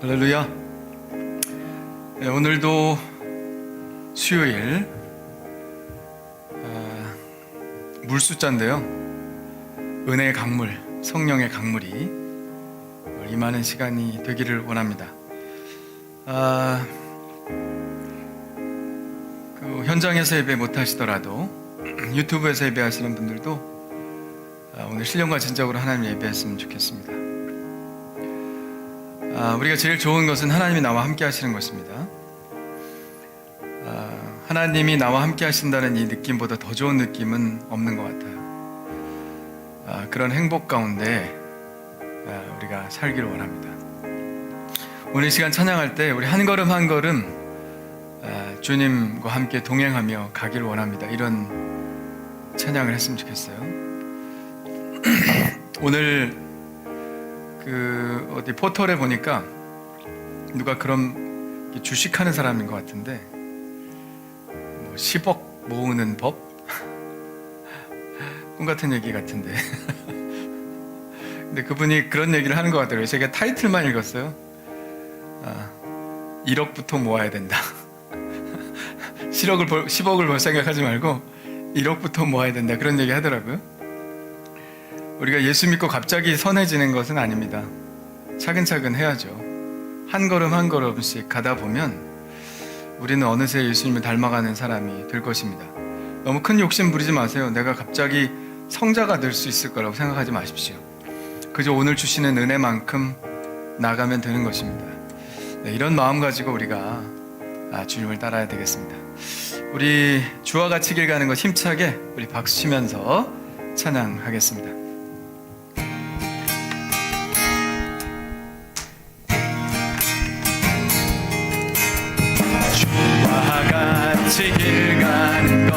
할렐루야. 네, 오늘도 수요일 물숫자인데요, 은혜의 강물, 성령의 강물이 임하는 시간이 되기를 원합니다. 그 현장에서 예배 못하시더라도 유튜브에서 예배하시는 분들도 오늘 신령과 진정으로 하나님 예배했으면 좋겠습니다. 우리가 제일 좋은 것은 하나님이 나와 함께 하시는 것입니다. 하나님이 나와 함께 하신다는 이 느낌보다 더 좋은 느낌은 없는 것 같아요. 그런 행복 가운데 우리가 살기를 원합니다. 오늘 이 시간 찬양할 때 우리 한 걸음 한 걸음 주님과 함께 동행하며 가기를 원합니다. 이런 찬양을 했으면 좋겠어요. 오늘 어디 포털에 보니까 누가 그런 주식하는 사람인 것 같은데, 10억 모으는 법? 꿈 같은 얘기 같은데. 근데 그분이 그런 얘기를 하는 것 같더라고요. 제가 타이틀만 읽었어요. 1억부터 모아야 된다. 10억을 벌 생각하지 말고 1억부터 모아야 된다. 그런 얘기 하더라고요. 우리가 예수 믿고 갑자기 선해지는 것은 아닙니다. 차근차근 해야죠. 한 걸음 한 걸음씩 가다 보면 우리는 어느새 예수님을 닮아가는 사람이 될 것입니다. 너무 큰 욕심 부리지 마세요. 내가 갑자기 성자가 될 수 있을 거라고 생각하지 마십시오. 그저 오늘 주시는 은혜만큼 나가면 되는 것입니다. 네, 이런 마음 가지고 우리가 주님을 따라야 되겠습니다. 우리 주와 같이 길 가는 것 힘차게 우리 박수 치면서 찬양하겠습니다. 같이 길 가는 것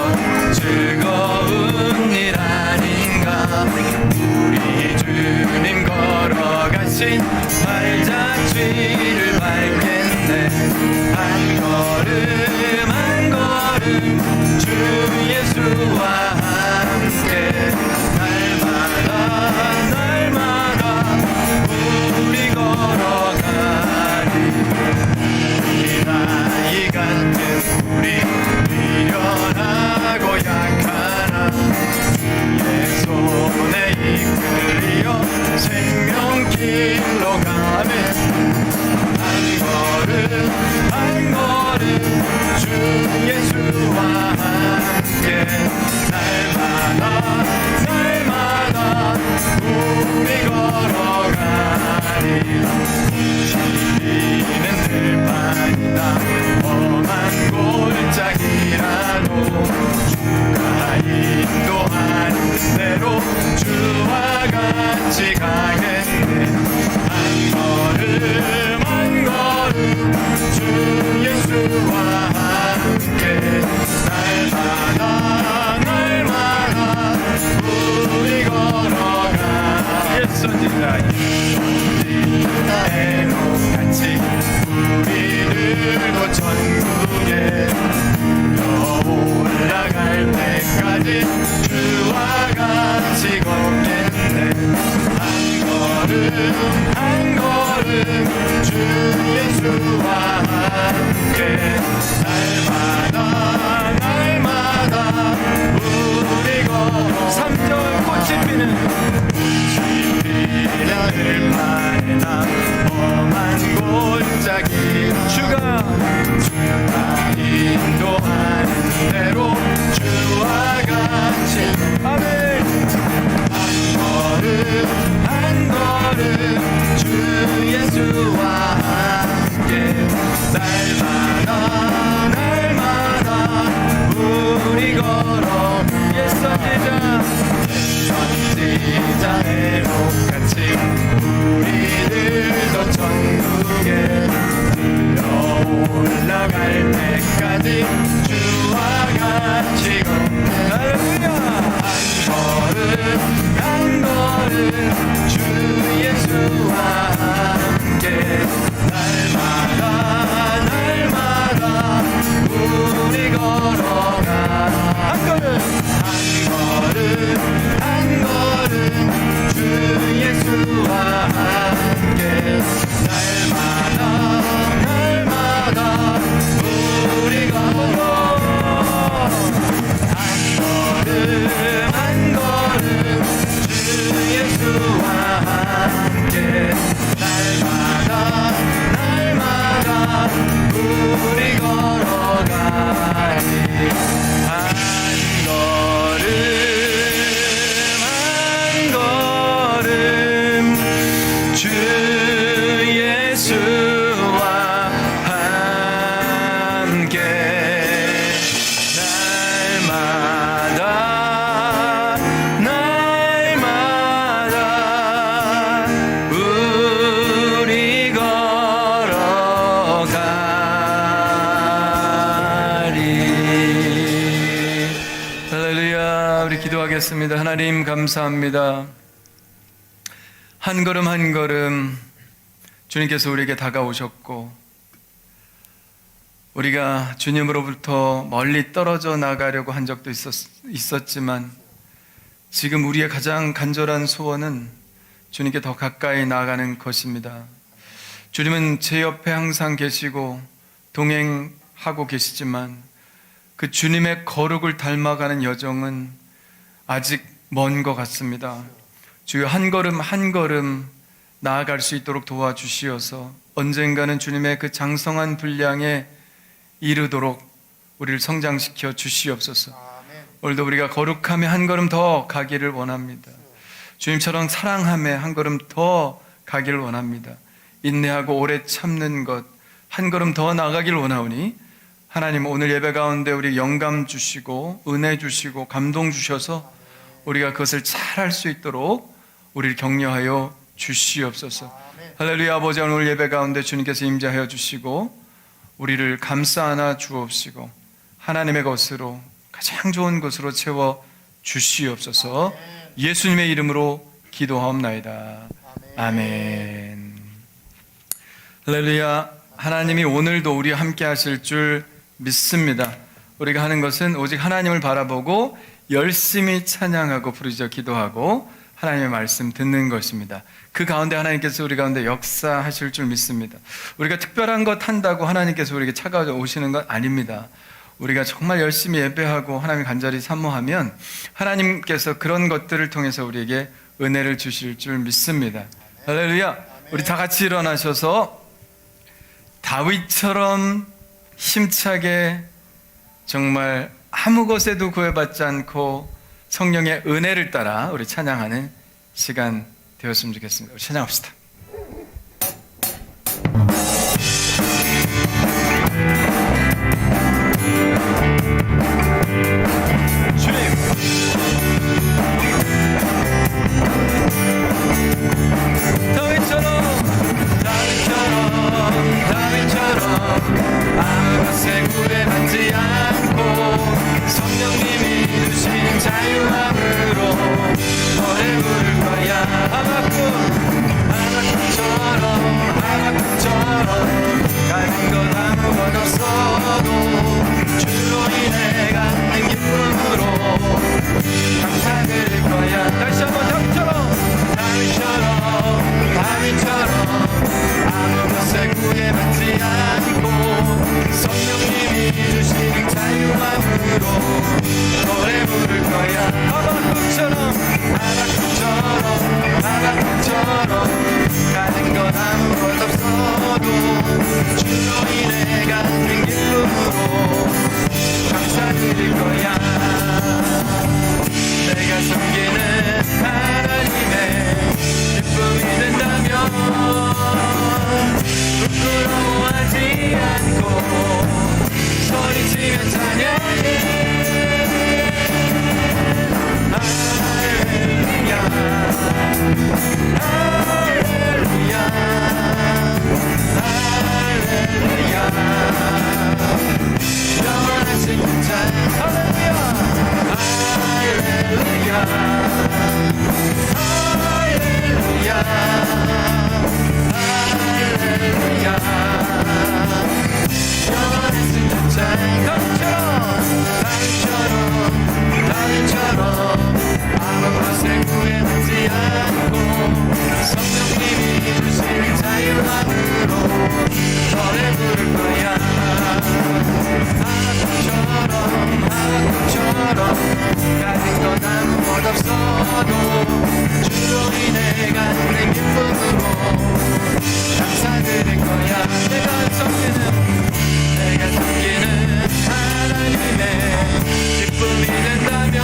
즐거운 일 아닌가. 우리 주님 걸어가신 발자취를 밟겠네. 한 걸음 한 걸음 주 예수와 함께 날마다 날마다 우리 걸어가리. 이 나이 같은 우리 미련하고 약하나 주의 손에 이끌려 생명길로 가네. 한 걸음 한 걸음 주 예수와 함께 날마다 날마다 우리 걸어가리. 시리는 들판이나 험한 골짜기라도 주가 인도하는 대로 주와 같이 가겠네. 한 걸음 한 걸음 주 예수와 함께 날마다 날마다 우리 걸어가. 예수님과 같이 우리들도 천국에 올라갈 때까지 주와 같이 걷겠네. 한 기도하겠습니다. 하나님 감사합니다. 한 걸음 한 걸음 주님께서 우리에게 다가오셨고, 우리가 주님으로부터 멀리 떨어져 나가려고 한 적도 있었지만 지금 우리의 가장 간절한 소원은 주님께 더 가까이 나아가는 것입니다. 주님은 제 옆에 항상 계시고 동행하고 계시지만 그 주님의 거룩을 닮아가는 여정은 아직 먼 것 같습니다. 주여, 한 걸음 한 걸음 나아갈 수 있도록 도와주시어서 언젠가는 주님의 그 장성한 분량에 이르도록 우리를 성장시켜 주시옵소서. 오늘도 우리가 거룩함에 한 걸음 더 가기를 원합니다. 주님처럼 사랑함에 한 걸음 더 가기를 원합니다. 인내하고 오래 참는 것 한 걸음 더 나가기를 원하오니 하나님, 오늘 예배 가운데 우리 영감 주시고 은혜 주시고 감동 주셔서 우리가 그것을 잘 할 수 있도록 우리를 격려하여 주시옵소서. 할렐루야. 아버지, 오늘 예배 가운데 주님께서 임재하여 주시고 우리를 감싸 안아 주옵시고 하나님의 것으로, 가장 좋은 것으로 채워 주시옵소서. 예수님의 이름으로 기도하옵나이다. 아멘. 할렐루야. 하나님이 오늘도 우리와 함께 하실 줄 믿습니다. 우리가 하는 것은 오직 하나님을 바라보고 열심히 찬양하고 부르짖어 기도하고 하나님의 말씀 듣는 것입니다. 그 가운데 하나님께서 우리 가운데 역사하실 줄 믿습니다. 우리가 특별한 것 한다고 하나님께서 우리에게 찾아오시는 건 아닙니다. 우리가 정말 열심히 예배하고 하나님 간절히 사모하면 하나님께서 그런 것들을 통해서 우리에게 은혜를 주실 줄 믿습니다. 할렐루야. 우리 다 같이 일어나셔서 다윗처럼 힘차게 정말 아무 것에도 구애받지 않고 성령의 은혜를 따라 우리 찬양하는 시간 되었으면 좋겠습니다. 우리 찬양합시다. 아무 것에 구애받지 않고 성령님이 주신 자유함으로 노래 부를 거야. 하박국처럼 가진 것 아무것 없어도 주로 인해 갖는 기쁨으로 감사 드릴 거야. 다시 한번 다윗처럼 아무 것에 구애받지 않고 성령님이 주신 자유함으로 노래 부를 거야. 하박국처럼 가진 것 아무것 없어도 주로 인해 갖는 기쁨으로 감사드릴 거야. 내가 섬기는 하나님의 기쁨이 된다면 부끄러워하지 않고 소리치며 찬양해. 할렐루야, 할렐루야, 할렐루야. 영원하신 찬. 할렐루야, 할렐루야, 할렐루야, 할렐루야. 영원하신 찬. 다윗처럼 아무 것에 구애받지 않고 성령님이 주신 자유함으로 노래 부를 거야. 하박국처럼 가진 것 아무것 없어도 주로 인해 갖는 기쁨으로 감사드릴 거야. 내가 섬기는 하나님의 기쁨이 된다면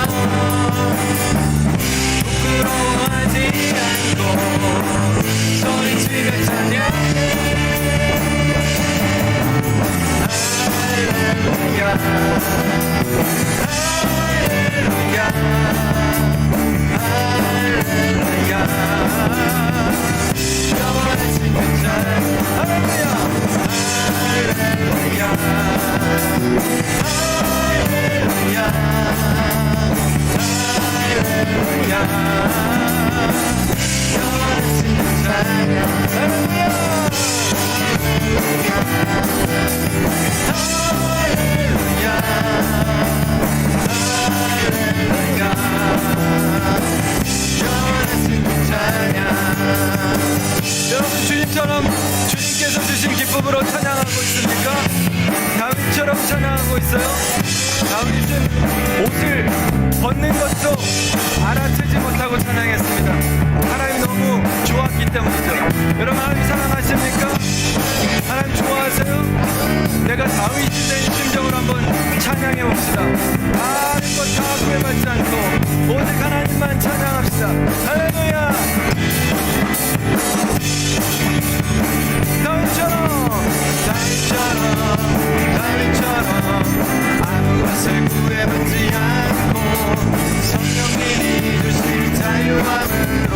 부끄러워하지 않고 소리치며 찬양해. 할렐루야, 할렐루야, 할렐루야. 영원하신 그 찬. 할렐루야, 할렐루야, 할렐루야, 할렐루야. 주님처럼 주님께서 주신 기쁨으로 찬양하고 있습니까? 다윗처럼 찬양하고 있어요? 다윗은 옷을 벗는 것도 알아채지 못하고 찬양했습니다. 하나님 너무 좋았기 때문이죠. 여러분, 하나님 사랑하십니까? 하나님 좋아하세요? 내가 다윗이 된 심정으로 한번 찬양해 봅시다. 다른 것 다 구애받지 않고 오직 하나님만 찬양합시다. 할렐루야. 다윗처럼 아무것을 구애받지 않고 성령님이 주신 자유함으로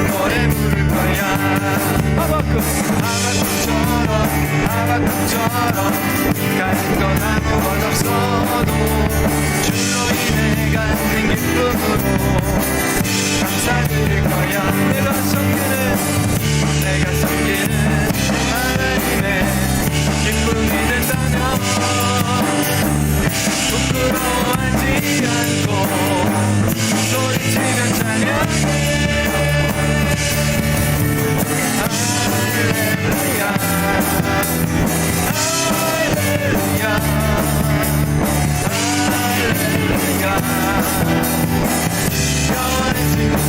노래 부를 거야. 하박국처럼 가진 건 아무것 없어도 주로 인해 갖는 기쁨으로 감사드릴 거야. 내가 섬기는 하나님의 기쁨이 된다면 부끄러워하지 않고 소리치며 찬양해. 할렐루야 할렐루야 할렐루야 영원히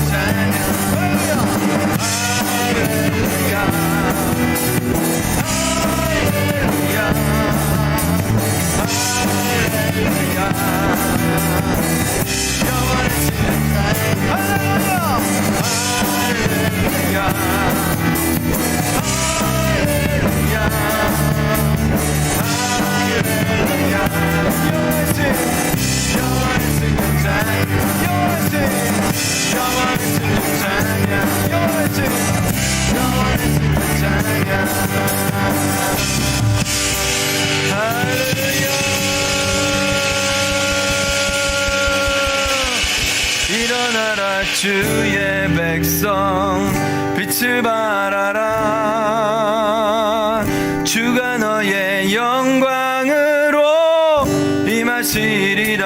찬양. 할렐루야 할렐루야 할렐루야 영원히 찬양. 할렐루야 할렐루야 일어나라 주의 백성 빛을 발하라. 주가 너의 영광으로 임하시리라.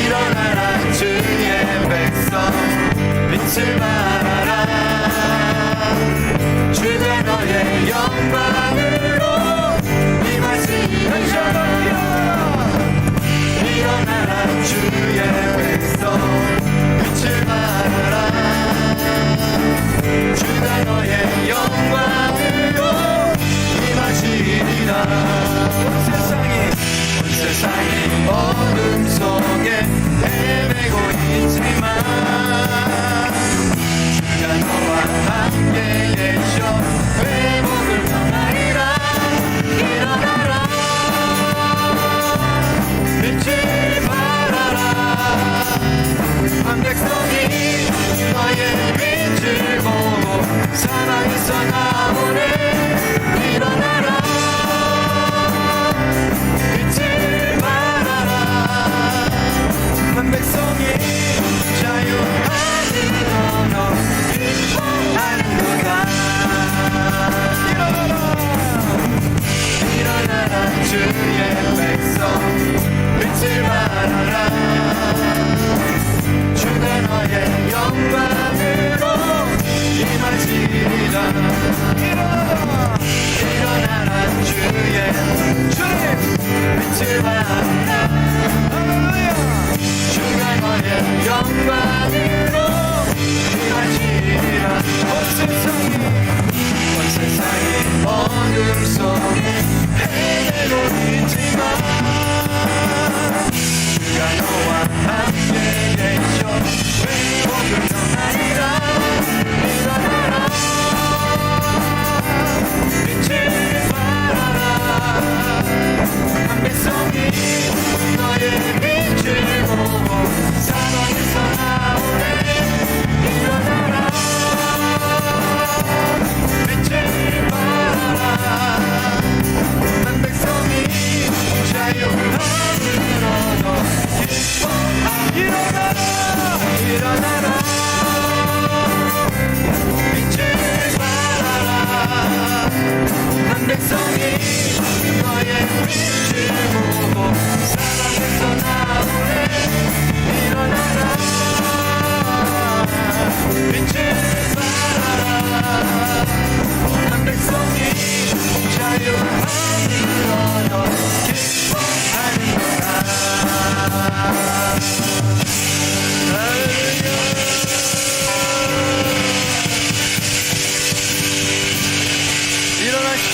일어나라 주의 백성 빛을 발하라. 주가 너의 영광으로 임하시리라. 일어나라 주의 백성 빛을 발하라. 주가 너의 영광으로 임하시리라. 온 세상이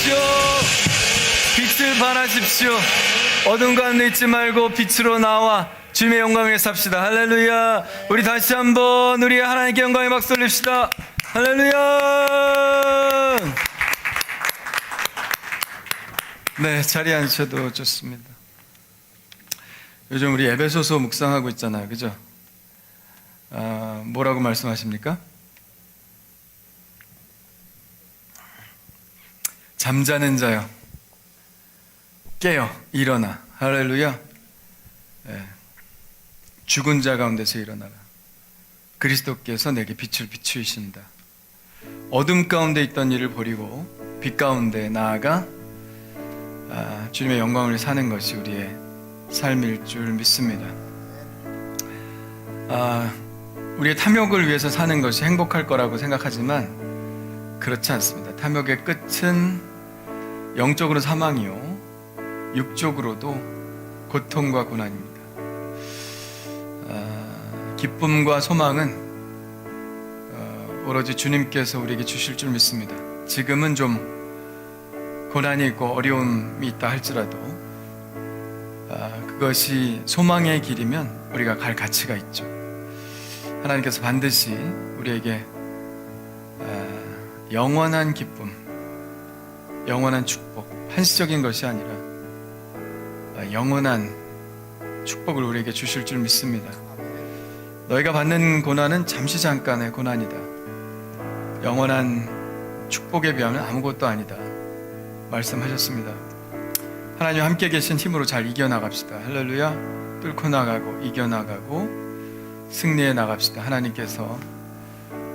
바라십시오. 빛을 바라십시오. 어둠 가운데 있지 말고 빛으로 나와 주님의 영광을 삽시다. 할렐루야. 우리 다시 한번 우리 하나님께 영광의 박수 올립시다. 할렐루야. 네, 자리에 앉으셔도 좋습니다. 요즘 우리 에베소서 묵상하고 있잖아요, 그죠? 뭐라고 말씀하십니까? 잠자는 자여 깨어 일어나. 할렐루야. 네. 죽은 자 가운데서 일어나라. 그리스도께서 내게 빛을 비추이신다. 어둠 가운데 있던 일을 버리고 빛 가운데 나아가 주님의 영광을 사는 것이 우리의 삶일 줄 믿습니다. 우리의 탐욕을 위해서 사는 것이 행복할 거라고 생각하지만 그렇지 않습니다. 탐욕의 끝은 영적으로 사망이요 육적으로도 고통과 고난입니다. 기쁨과 소망은 오로지 주님께서 우리에게 주실 줄 믿습니다. 지금은 좀 고난이 있고 어려움이 있다 할지라도 그것이 소망의 길이면 우리가 갈 가치가 있죠. 하나님께서 반드시 우리에게 영원한 기쁨, 영원한 축복, 한시적인 것이 아니라 영원한 축복을 우리에게 주실 줄 믿습니다. 너희가 받는 고난은 잠시 잠깐의 고난이다. 영원한 축복에 비하면 아무것도 아니다 말씀하셨습니다. 하나님 함께 계신 힘으로 잘 이겨나갑시다. 할렐루야. 뚫고 나가고 이겨나가고 승리해 나갑시다. 하나님께서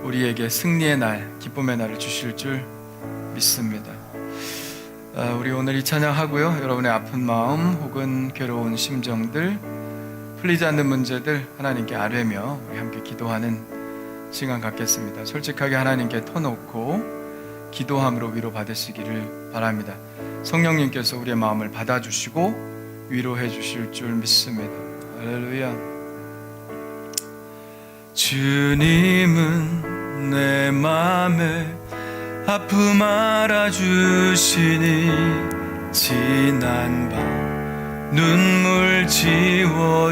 우리에게 승리의 날, 기쁨의 날을 주실 줄 믿습니다. 우리 오늘 이 찬양하고요, 여러분의 아픈 마음 혹은 괴로운 심정들, 풀리지 않는 문제들 하나님께 아뢰며 우리 함께 기도하는 시간 갖겠습니다. 솔직하게 하나님께 터놓고 기도함으로 위로받으시기를 바랍니다. 성령님께서 우리의 마음을 받아주시고 위로해 주실 줄 믿습니다. 할렐루야. 주님은 내 마음에 아픔 알아주시니 지난 밤 눈물 지워주시고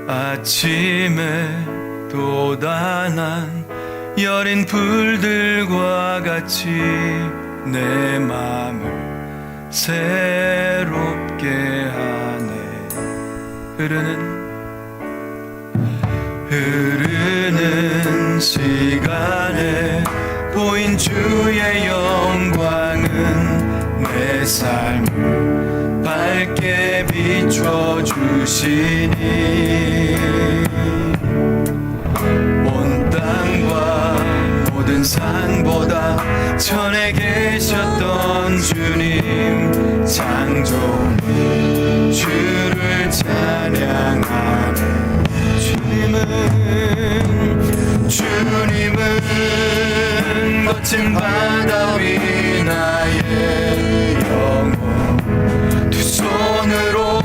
아침에 돋아난 여린 불들과 같이 내 마음을 새롭게 하네. 흐르는 시간에 보인 주의 영광은 내 삶을 밝게 비춰주시니 온 땅과 모든 산보다 전에 계셨던 주님 창조주 주를 찬양하네. 주님은 거친 바다 위 나의 영혼 두 손으로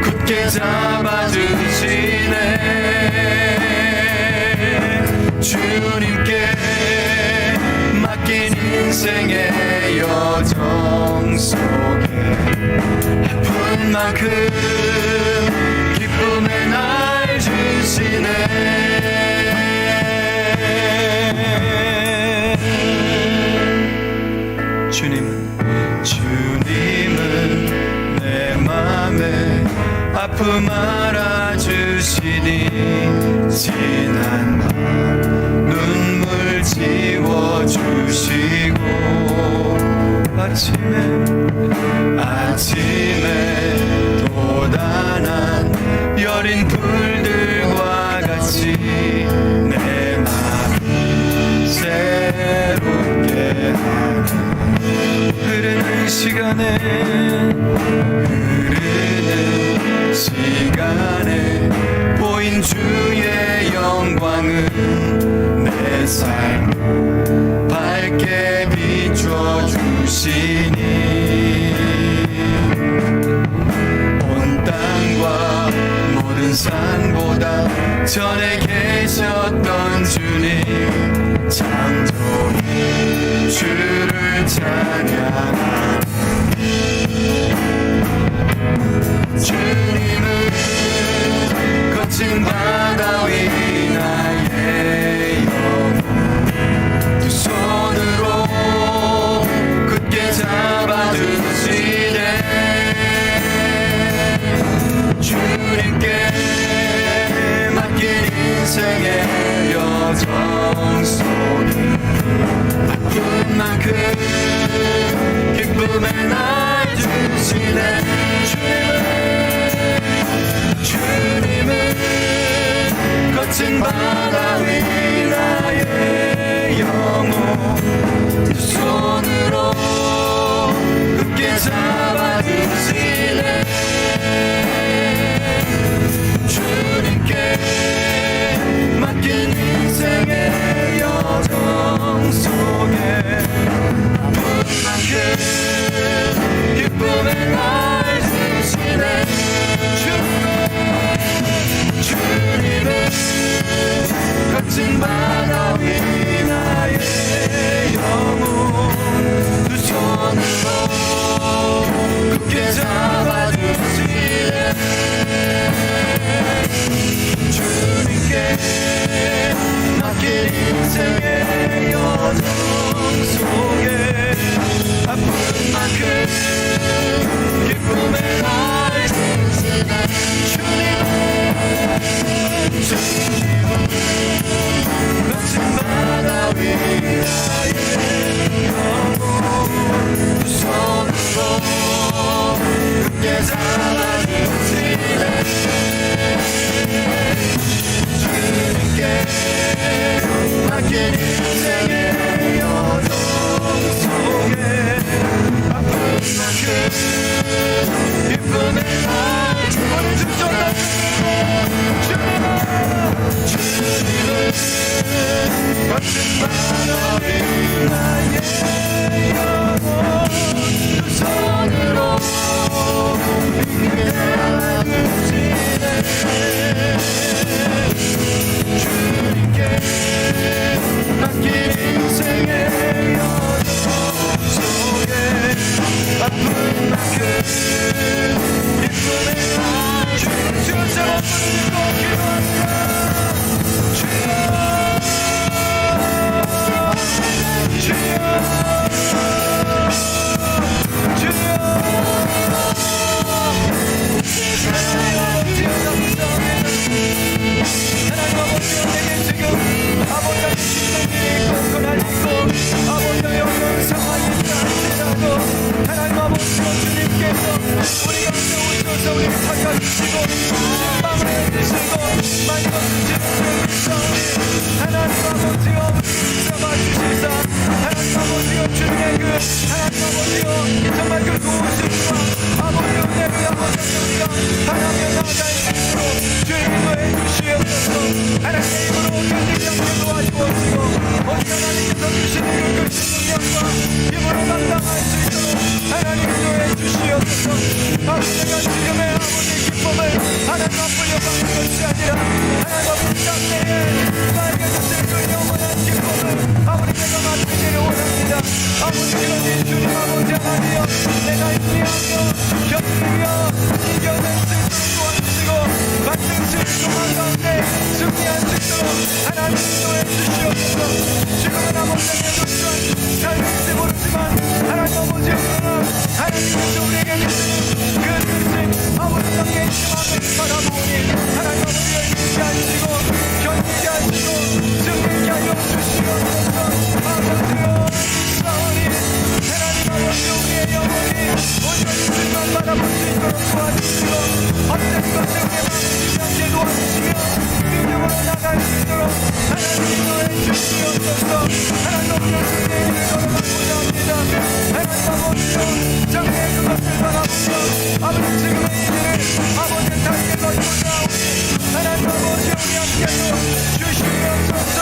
굳게 잡아주시네. 주님께 맡긴 인생의 여정 속에 아픈 만큼 기쁨의 날 주시네. 주님은 내 맘에 아픔 알아주시니 지난 밤 눈물 지워주시고 아침에 돋아난 여린 불들과 같이 내 맘 새롭게 하네. 흐르는 시간에 보인 주의 영광은 내 삶 밝게 비춰주시니 온 땅과 모든 산보다 전에 계셨던 주님 창조주 주를 찬양하리. 주님은 거친 바다 위 나의 영혼 두 손으로 굳게 잡아주시네. 주님께 맡긴 인생의 여정 속에 아픈 만큼 기쁨의 날 주시네. 주님은 거친 바다 위 나의 영혼 두 손으로 굳게 잡아주시네. 주님께 맡긴 인생의 여정 속에 아픈 만큼 기쁨의 날 주시네. 주님은 거친 바다 위 나의 영혼 두 손으로 굳게 잡아주시네. 주님께 맡긴 인생의 여정 속에 아픈 만큼 기쁨의 날 주시네. 주님은 거친 바다 위 나의 영혼 두 손으로 굳게 잡아주시네. 주님께 맡긴 인생의 여정 속에 아픈 만큼 기쁨의 날 주님은 거친 바다 위 나의 영혼 두 손으로 굳게 잡아주시네. 주님께 맡긴 인생의 여정 속에 아픈 만큼 기쁨의 날 주님 잡아주시고 기도합니다. 주여 하나님 아버지여 내게 지금 아버지의 심령이 건건하시고 아버지의 영광 상하이 있다할지라도 하나님 아버지여 주님께서 우리 가운데 오셔서 우리를 찾아주시고 마음을 해주시고 많이 거두시는 하나님 아버지여 잡아주시사 하나님 아버지여 주님의 그 하나님 아버지여 정말 그 도우심과 아버지여 은혜를 아버지여 우리가 하나님의 나라의 힘으로 주님 인도해 주시옵소서. 하나님의 힘으로 견디지 않게 도와주옵시고 오직 하나님께서 주시는 그 능력과 힘으로 감당할 수 있도록 하나님 인도해 주시옵소서. 아버지가 지금의 아버지의 기쁨을 하나님 앞으려 받는 것이 아니라 하나님 아버지 장래에 빨개졌을 그 영원한 기쁨을 아버지 내가 맡기기를 원합니다. 아버지 그러니 주님 아버지 하나님여 내가 인내하며 견디며 이겨낼 수 있도록 도와주시고 받는 실수만 가운데 승리할 수 있도록 하나님 인도해 주시옵소서. 지금은 아버지의 도전 삶일지 모르지만 하나님 아버지의 그러나 하나님께서 우리에게 주시는 그 뜻을 아버지 땅에 힘함을 바라보니 하나님 아버지의 믿게 하시고 견디게 하시고 승리케 하여 주시옵소서. 아버지여 싸우니 하나님 아버지 우리의 영혼이 온전히 주님만 바라볼 수 있도록 도와주시고 어떤 것을 우리의 마음을 지지않게 도와주시며 능력으로 나갈 수 있도록 하나님 인도해 주시옵소서. 하나님 아버지의 승리의 길을 걸어가고자 합니다. 하나님 아버지여 장래의 그것을 바라보며 아버지 지금의 일을 아버지 달게 거두고자 하오니 하나님 아버지 우리 함께하여 주시옵소서.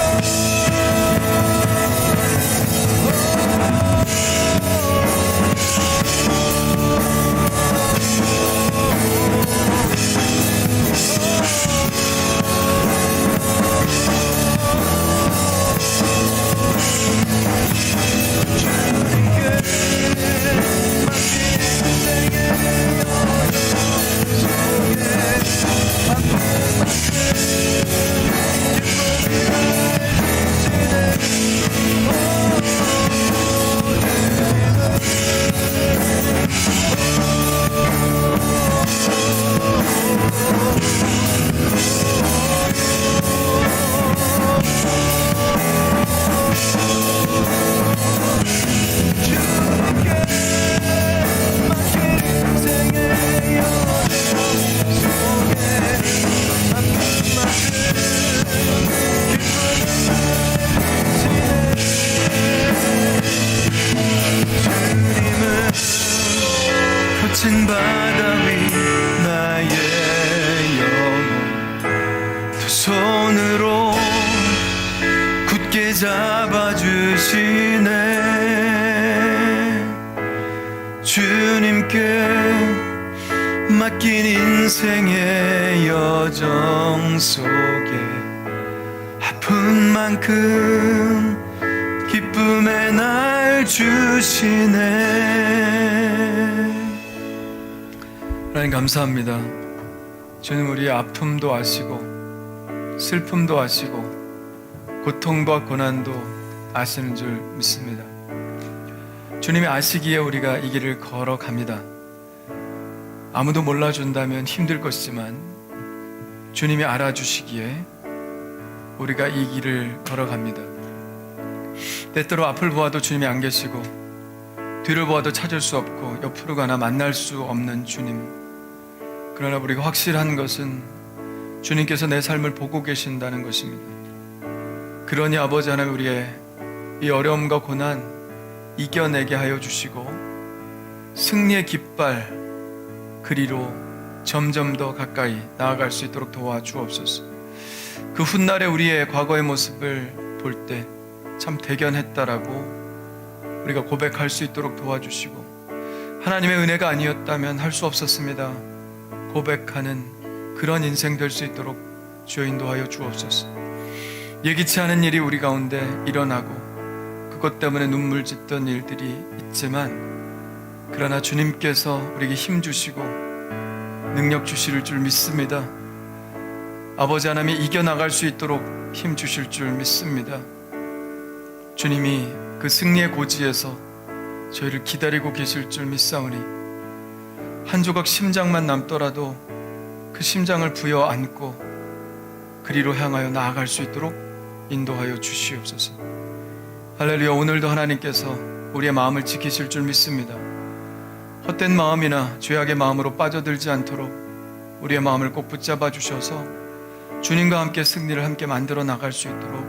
손으로 굳게 잡아주시네. 주님께 맡긴 인생의 여정 속에 아픈 만큼 기쁨의 날 주시네. 하나님 감사합니다. 주님 우리의 아픔도 아시고 슬픔도 아시고 고통과 고난도 아시는 줄 믿습니다. 주님이 아시기에 우리가 이 길을 걸어갑니다. 아무도 몰라준다면 힘들 것이지만 주님이 알아주시기에 우리가 이 길을 걸어갑니다. 때때로 앞을 보아도 주님이 안 계시고 뒤를 보아도 찾을 수 없고 옆으로 가나 만날 수 없는 주님. 그러나 우리가 확실한 것은 주님께서 내 삶을 보고 계신다는 것입니다. 그러니 아버지 하나님 우리의 이 어려움과 고난 이겨내게 하여 주시고 승리의 깃발 그리로 점점 더 가까이 나아갈 수 있도록 도와주옵소서. 그 훗날에 우리의 과거의 모습을 볼 때 참 대견했다라고 우리가 고백할 수 있도록 도와주시고, 하나님의 은혜가 아니었다면 할 수 없었습니다 고백하는 그런 인생 될 수 있도록 주여 인도하여 주옵소서. 예기치 않은 일이 우리 가운데 일어나고 그것 때문에 눈물 짓던 일들이 있지만, 그러나 주님께서 우리에게 힘 주시고 능력 주실 줄 믿습니다. 아버지 하나님이 이겨나갈 수 있도록 힘 주실 줄 믿습니다. 주님이 그 승리의 고지에서 저희를 기다리고 계실 줄 믿사오니, 한 조각 심장만 남더라도 그 심장을 부여 안고 그리로 향하여 나아갈 수 있도록 인도하여 주시옵소서. 할렐루야. 오늘도 하나님께서 우리의 마음을 지키실 줄 믿습니다. 헛된 마음이나 죄악의 마음으로 빠져들지 않도록 우리의 마음을 꼭 붙잡아 주셔서 주님과 함께 승리를 함께 만들어 나갈 수 있도록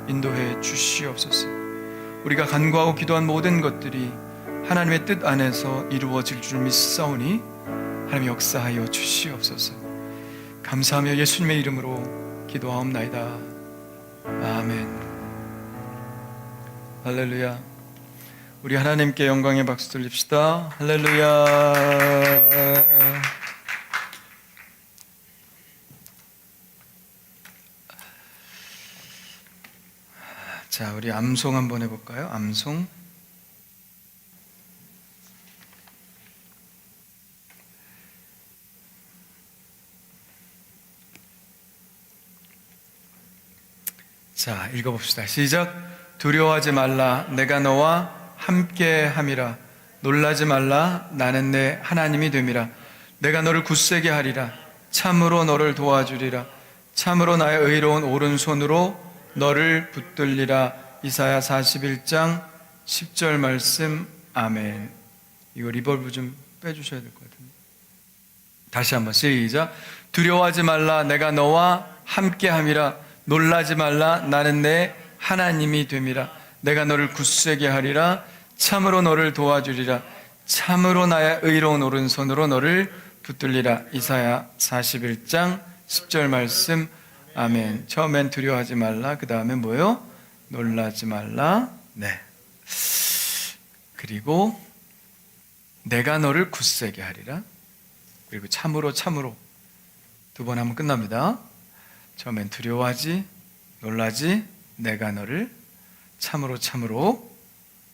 인도해 주시옵소서. 우리가 간구하고 기도한 모든 것들이 하나님의 뜻 안에서 이루어질 줄 믿사오니 하나님 역사하여 주시옵소서. 감사하며 예수님의 이름으로 기도하옵나이다. 아멘. 할렐루야. 우리 하나님께 영광의 박수 돌립시다. 할렐루야. 자, 우리 암송 한번 해볼까요? 암송. 자, 읽어봅시다. 시작. 두려워하지 말라. 내가 너와 함께 함이라. 놀라지 말라. 나는 내 하나님이 됨이라. 내가 너를 굳세게 하리라. 참으로 너를 도와주리라. 참으로 나의 의로운 오른손으로 너를 붙들리라. 이사야 41장 10절 말씀. 아멘. 이거 리벌브 좀 빼주셔야 될 것 같은데. 다시 한번 시작. 두려워하지 말라. 내가 너와 함께 함이라. 놀라지 말라. 나는 내 하나님이 됨이라. 내가 너를 굳세게 하리라. 참으로 너를 도와주리라. 참으로 나의 의로운 오른손으로 너를 붙들리라. 이사야 41장 10절 말씀. 아멘. 처음엔 두려워하지 말라. 그 다음에 뭐요? 놀라지 말라. 네. 그리고 내가 너를 굳세게 하리라. 그리고 참으로 참으로 두 번 하면 끝납니다. 처음엔 두려워하지, 놀라지, 내가 너를, 참으로 참으로.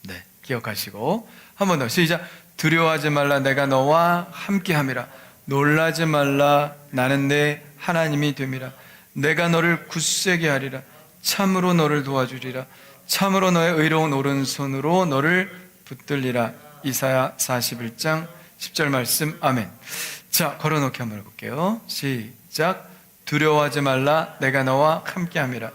네, 기억하시고 한 번 더 시작. 두려워하지 말라. 내가 너와 함께 함이라. 놀라지 말라. 나는 내 하나님이 됨이라. 내가 너를 굳세게 하리라. 참으로 너를 도와주리라. 참으로 너의 의로운 오른손으로 너를 붙들리라. 이사야 41장 10절 말씀. 아멘. 자, 걸어놓기 한번 해볼게요. 시작. 두려워하지 말라. 내가 너와 함께 함이라.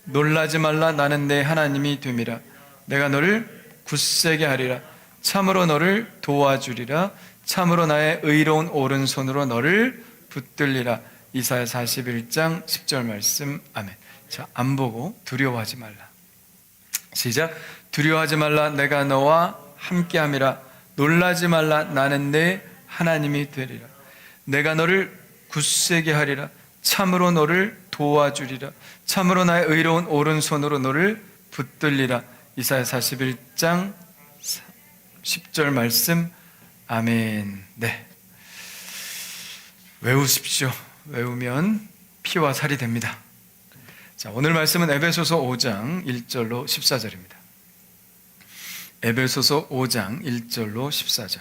놀라지 말라. 나는 내 하나님이 됨이라. 내가 너를 굳세게 하리라. 참으로 너를 도와주리라. 참으로 나의 의로운 오른손으로 너를 붙들리라. 이사야 41장 10절 말씀. 아멘. 자, 안 보고 두려워하지 말라. 시작. 두려워하지 말라. 내가 너와 함께 함이라. 놀라지 말라. 나는 내 하나님이 되리라. 내가 너를 굳세게 하리라. 참으로 너를 도와주리라. 참으로 나의 의로운 오른손으로 너를 붙들리라. 이사야 41장 10절 말씀. 아멘. 네, 외우십시오. 외우면 피와 살이 됩니다. 자, 오늘 말씀은 에베소서 5장 1절로 14절입니다. 에베소서 5장 1절로 14절.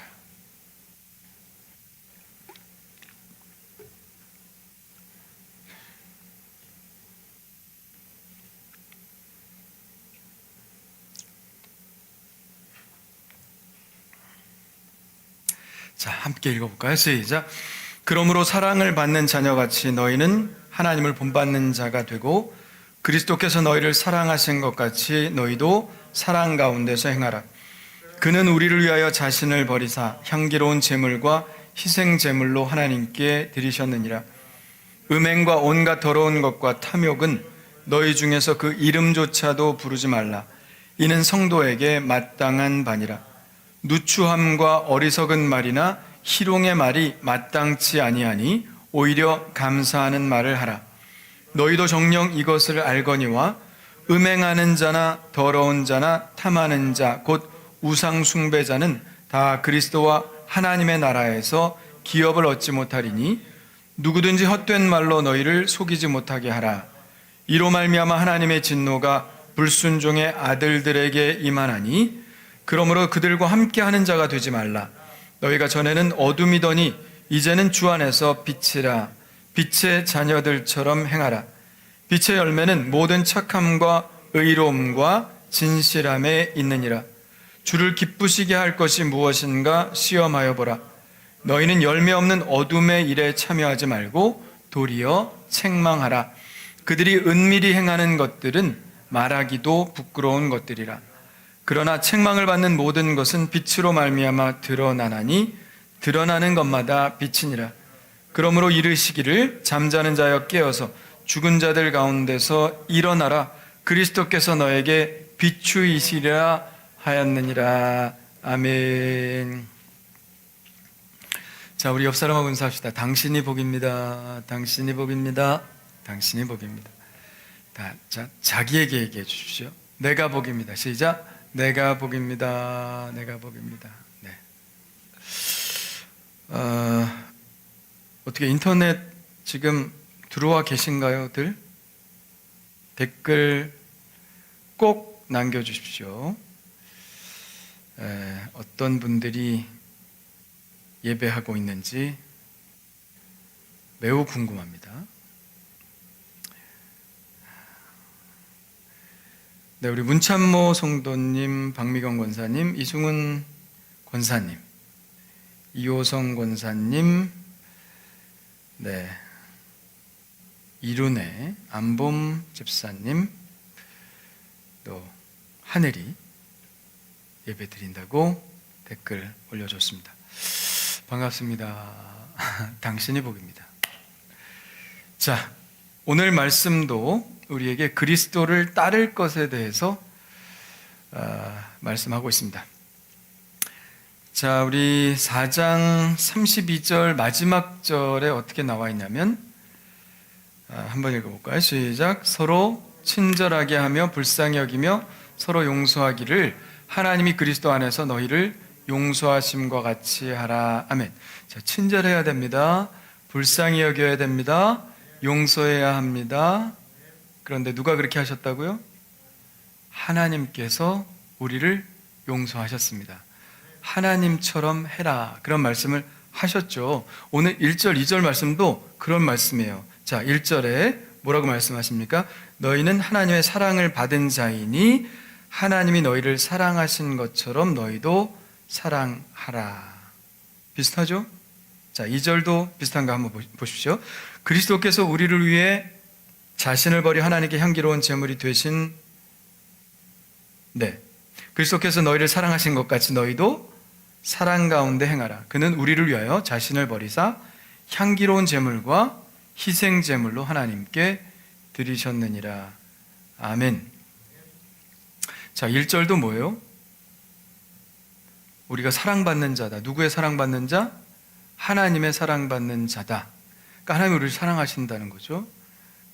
자, 함께 읽어볼까요? 시작. 그러므로 사랑을 받는 자녀같이 너희는 하나님을 본받는 자가 되고 그리스도께서 너희를 사랑하신 것 같이 너희도 사랑 가운데서 행하라. 그는 우리를 위하여 자신을 버리사 향기로운 제물과 희생 제물로 하나님께 드리셨느니라. 음행과 온갖 더러운 것과 탐욕은 너희 중에서 그 이름조차도 부르지 말라. 이는 성도에게 마땅한 바니라. 누추함과 어리석은 말이나 희롱의 말이 마땅치 아니하니 오히려 감사하는 말을 하라. 너희도 정녕 이것을 알거니와 음행하는 자나 더러운 자나 탐하는 자 곧 우상 숭배자는 다 그리스도와 하나님의 나라에서 기업을 얻지 못하리니 누구든지 헛된 말로 너희를 속이지 못하게 하라. 이로 말미암아 하나님의 진노가 불순종의 아들들에게 임하나니 그러므로 그들과 함께하는 자가 되지 말라. 너희가 전에는 어둠이더니 이제는 주 안에서 빛이라. 빛의 자녀들처럼 행하라. 빛의 열매는 모든 착함과 의로움과 진실함에 있느니라. 주를 기쁘시게 할 것이 무엇인가 시험하여 보라. 너희는 열매 없는 어둠의 일에 참여하지 말고 도리어 책망하라. 그들이 은밀히 행하는 것들은 말하기도 부끄러운 것들이라. 그러나 책망을 받는 모든 것은 빛으로 말미암아 드러나나니 드러나는 것마다 빛이니라. 그러므로 이르시기를 잠자는 자여 깨어서 죽은 자들 가운데서 일어나라. 그리스도께서 너에게 비추이시리라 하였느니라. 아멘. 자, 우리 옆 사람하고 인사합시다. 당신이 복입니다. 당신이 복입니다. 당신이 복입니다. 자, 자기에게 얘기해 주십시오. 내가 복입니다. 시작. 내가 복입니다. 내가 복입니다. 네. 어떻게 인터넷 지금 들어와 계신가요?들 댓글 꼭 남겨주십시오. 어떤 분들이 예배하고 있는지 매우 궁금합니다. 네, 우리 문찬모 성도님, 박미경 권사님, 이승훈 권사님, 이호성 권사님, 네, 이룬의 안봄 집사님, 또 하늘이 예배 드린다고 댓글 올려줬습니다. 반갑습니다. 당신이 복입니다. 자, 오늘 말씀도 우리에게 그리스도를 따를 것에 대해서 말씀하고 있습니다. 자, 우리 4장 32절 마지막 절에 어떻게 나와 있냐면 한번 읽어볼까요? 시작. 서로 친절하게 하며 불쌍히 여기며 서로 용서하기를 하나님이 그리스도 안에서 너희를 용서하심과 같이 하라. 아멘. 자, 친절해야 됩니다. 불쌍히 여겨야 됩니다. 용서해야 합니다. 그런데 누가 그렇게 하셨다고요? 하나님께서 우리를 용서하셨습니다. 하나님처럼 해라. 그런 말씀을 하셨죠. 오늘 1절, 2절 말씀도 그런 말씀이에요. 자, 1절에 뭐라고 말씀하십니까? 너희는 하나님의 사랑을 받은 자이니 하나님이 너희를 사랑하신 것처럼 너희도 사랑하라. 비슷하죠? 자, 2절도 비슷한 거 한번 보십시오. 그리스도께서 우리를 위해 자신을 버려 하나님께 향기로운 제물이 되신, 네, 그리스도께서 너희를 사랑하신 것 같이 너희도 사랑 가운데 행하라. 그는 우리를 위하여 자신을 버리사 향기로운 제물과 희생 제물로 하나님께 드리셨느니라. 아멘. 자, 1절도 뭐예요? 우리가 사랑받는 자다. 누구의 사랑받는 자? 하나님의 사랑받는 자다. 그러니까 하나님이 우리를 사랑하신다는 거죠.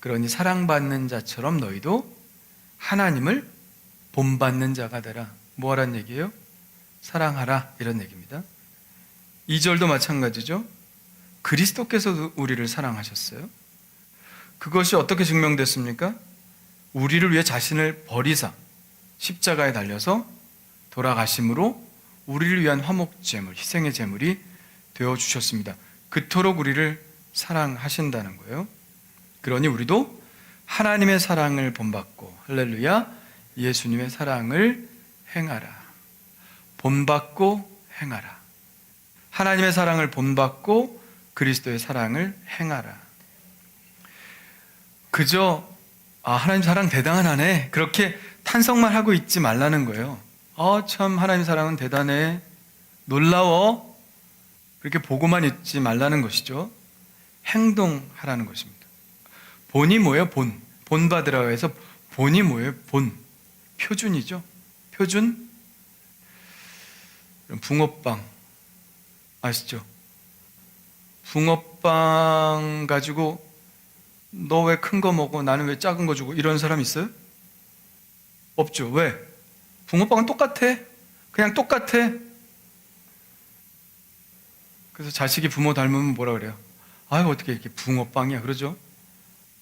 그러니 사랑받는 자처럼 너희도 하나님을 본받는 자가 되라. 뭐 하란 얘기예요? 사랑하라, 이런 얘기입니다. 2절도 마찬가지죠. 그리스도께서 우리를 사랑하셨어요. 그것이 어떻게 증명됐습니까? 우리를 위해 자신을 버리사 십자가에 달려서 돌아가심으로 우리를 위한 화목제물, 희생의 제물이 되어주셨습니다. 그토록 우리를 사랑하신다는 거예요. 그러니 우리도 하나님의 사랑을 본받고, 할렐루야, 예수님의 사랑을 행하라. 본받고 행하라. 하나님의 사랑을 본받고 그리스도의 사랑을 행하라. 그저 하나님 사랑 대단하네, 그렇게 탄성만 하고 있지 말라는 거예요. 참 하나님 사랑은 대단해, 놀라워, 그렇게 보고만 있지 말라는 것이죠. 행동하라는 것입니다. 본이 뭐예요? 본받으라고 해서 본이 뭐예요? 표준이죠. 표준. 붕어빵 아시죠? 붕어빵 가지고 너 왜 큰 거 먹어? 나는 왜 작은 거 주고? 이런 사람 있어요? 없죠. 왜? 붕어빵은 똑같아. 그냥 똑같아. 그래서 자식이 부모 닮으면 뭐라 그래요? 아유, 어떻게 이렇게 붕어빵이야, 그러죠?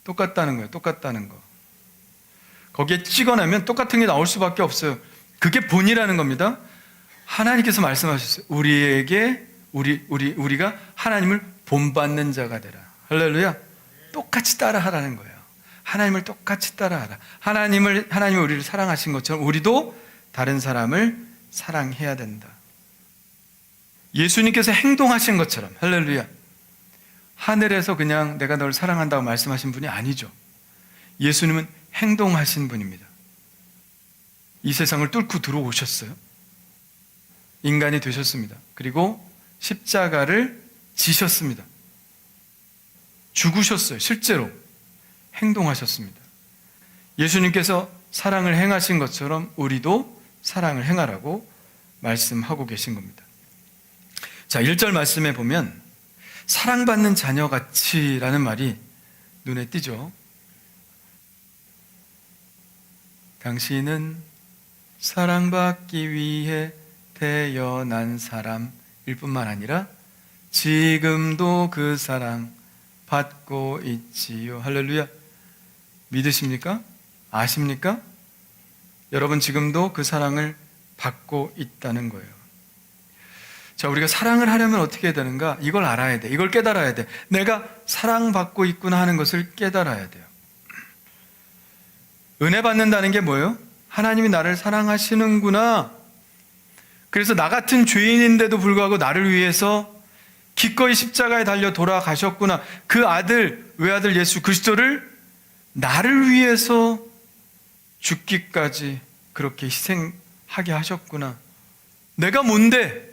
똑같다는 거예요. 똑같다는 거. 거기에 찍어내면 똑같은 게 나올 수밖에 없어요. 그게 본이라는 겁니다. 하나님께서 말씀하셨어요. 우리가 하나님을 본받는 자가 되라. 할렐루야. 똑같이 따라하라는 거예요. 하나님을 똑같이 따라하라. 하나님이 우리를 사랑하신 것처럼 우리도 다른 사람을 사랑해야 된다. 예수님께서 행동하신 것처럼, 할렐루야, 하늘에서 그냥 내가 널 사랑한다고 말씀하신 분이 아니죠. 예수님은 행동하신 분입니다. 이 세상을 뚫고 들어오셨어요. 인간이 되셨습니다. 그리고 십자가를 지셨습니다. 죽으셨어요. 실제로 행동하셨습니다. 예수님께서 사랑을 행하신 것처럼 우리도 사랑을 행하라고 말씀하고 계신 겁니다. 자, 1절 말씀에 보면 사랑받는 자녀같이라는 말이 눈에 띄죠. 당신은 사랑받기 위해 태어난 사람일 뿐만 아니라 지금도 그 사랑 받고 있지요. 할렐루야. 믿으십니까? 아십니까? 여러분 지금도 그 사랑을 받고 있다는 거예요. 자, 우리가 사랑을 하려면 어떻게 해야 되는가? 이걸 알아야 돼. 이걸 깨달아야 돼. 내가 사랑받고 있구나 하는 것을 깨달아야 돼요. 은혜 받는다는 게 뭐예요? 하나님이 나를 사랑하시는구나. 그래서 나 같은 죄인인데도 불구하고 나를 위해서 기꺼이 십자가에 달려 돌아가셨구나. 그 아들, 외아들 예수 그리스도를 나를 위해서 죽기까지 그렇게 희생하게 하셨구나. 내가 뭔데?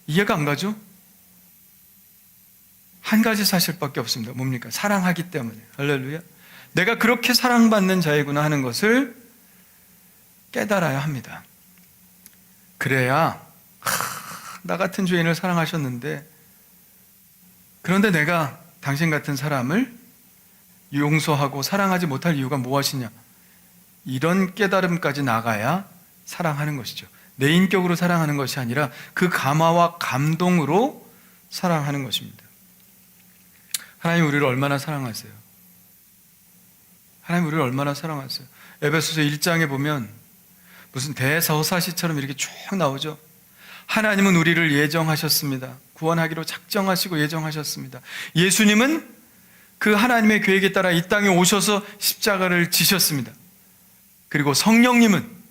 이해가 안 가죠? 한 가지 사실밖에 없습니다. 뭡니까? 사랑하기 때문에. 할렐루야. 내가 그렇게 사랑받는 자이구나 하는 것을 깨달아야 합니다. 그래야 나 같은 죄인을 사랑하셨는데, 그런데 내가 당신 같은 사람을 용서하고 사랑하지 못할 이유가 무엇이냐, 이런 깨달음까지 나가야 사랑하는 것이죠. 내 인격으로 사랑하는 것이 아니라 그 감화와 감동으로 사랑하는 것입니다. 하나님 우리를 얼마나 사랑하세요? 하나님 우리를 얼마나 사랑하세요? 에베소서 1장에 보면 무슨 대서사시처럼 이렇게 쭉 나오죠. 하나님은 우리를 예정하셨습니다. 구원하기로 작정하시고 예정하셨습니다. 예수님은 그 하나님의 계획에 따라 이 땅에 오셔서 십자가를 지셨습니다. 그리고 성령님은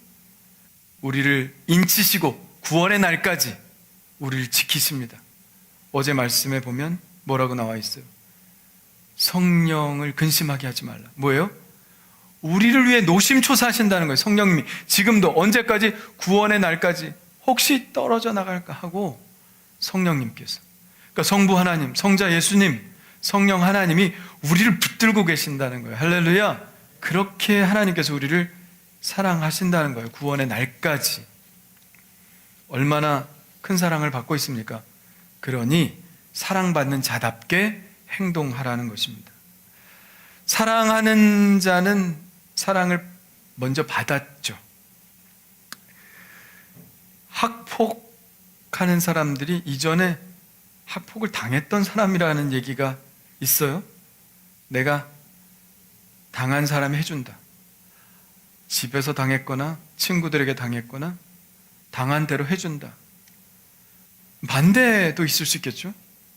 우리를 인치시고 구원의 날까지 우리를 지키십니다. 어제 말씀에 보면 뭐라고 나와 있어요? 성령을 근심하게 하지 말라. 뭐예요? 우리를 위해 노심초사하신다는 거예요. 성령님이 지금도 언제까지? 구원의 날까지. 혹시 떨어져 나갈까 하고 성령님께서, 그러니까 성부 하나님, 성자 예수님, 성령 하나님이 우리를 붙들고 계신다는 거예요. 할렐루야. 그렇게 하나님께서 우리를 사랑하신다는 거예요. 구원의 날까지. 얼마나 큰 사랑을 받고 있습니까? 그러니 사랑받는 자답게 행동하라는 것입니다. 사랑하는 자는 사랑을 먼저 받았죠. 학폭하는 사람들이 이전에 학폭을 당했던 사람이라는 얘기가 있어요. 내가 당한 사람이 해준다. 집에서 당했거나 친구들에게 당했거나 당한 대로 해준다. 반대도 있을 수 있겠죠.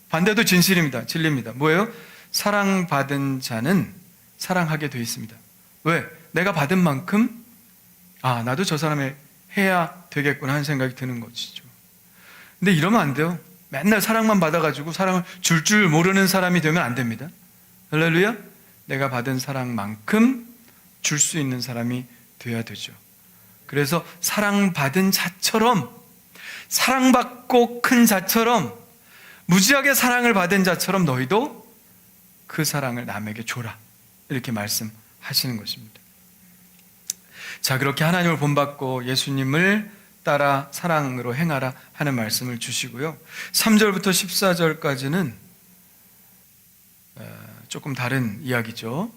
반대도 진실입니다. 진리입니다. 뭐예요? 사랑받은 자는 사랑하게 돼 있습니다. 왜? 내가 받은 만큼 나도 저 사람을 해야 되겠구나 하는 생각이 드는 것이죠. 근데 이러면 안 돼요. 맨날 사랑만 받아가지고 사랑을 줄 모르는 사람이 되면 안 됩니다. 할렐루야. 내가 받은 사랑만큼 줄 수 있는 사람이 되어야 되죠. 그래서 사랑받은 자처럼, 사랑받고 큰 자처럼, 무지하게 사랑을 받은 자처럼 너희도 그 사랑을 남에게 줘라, 이렇게 말씀하시는 것입니다. 자, 그렇게 하나님을 본받고 예수님을 따라 사랑으로 행하라 하는 말씀을 주시고요. 3절부터 14절까지는 조금 다른 이야기죠.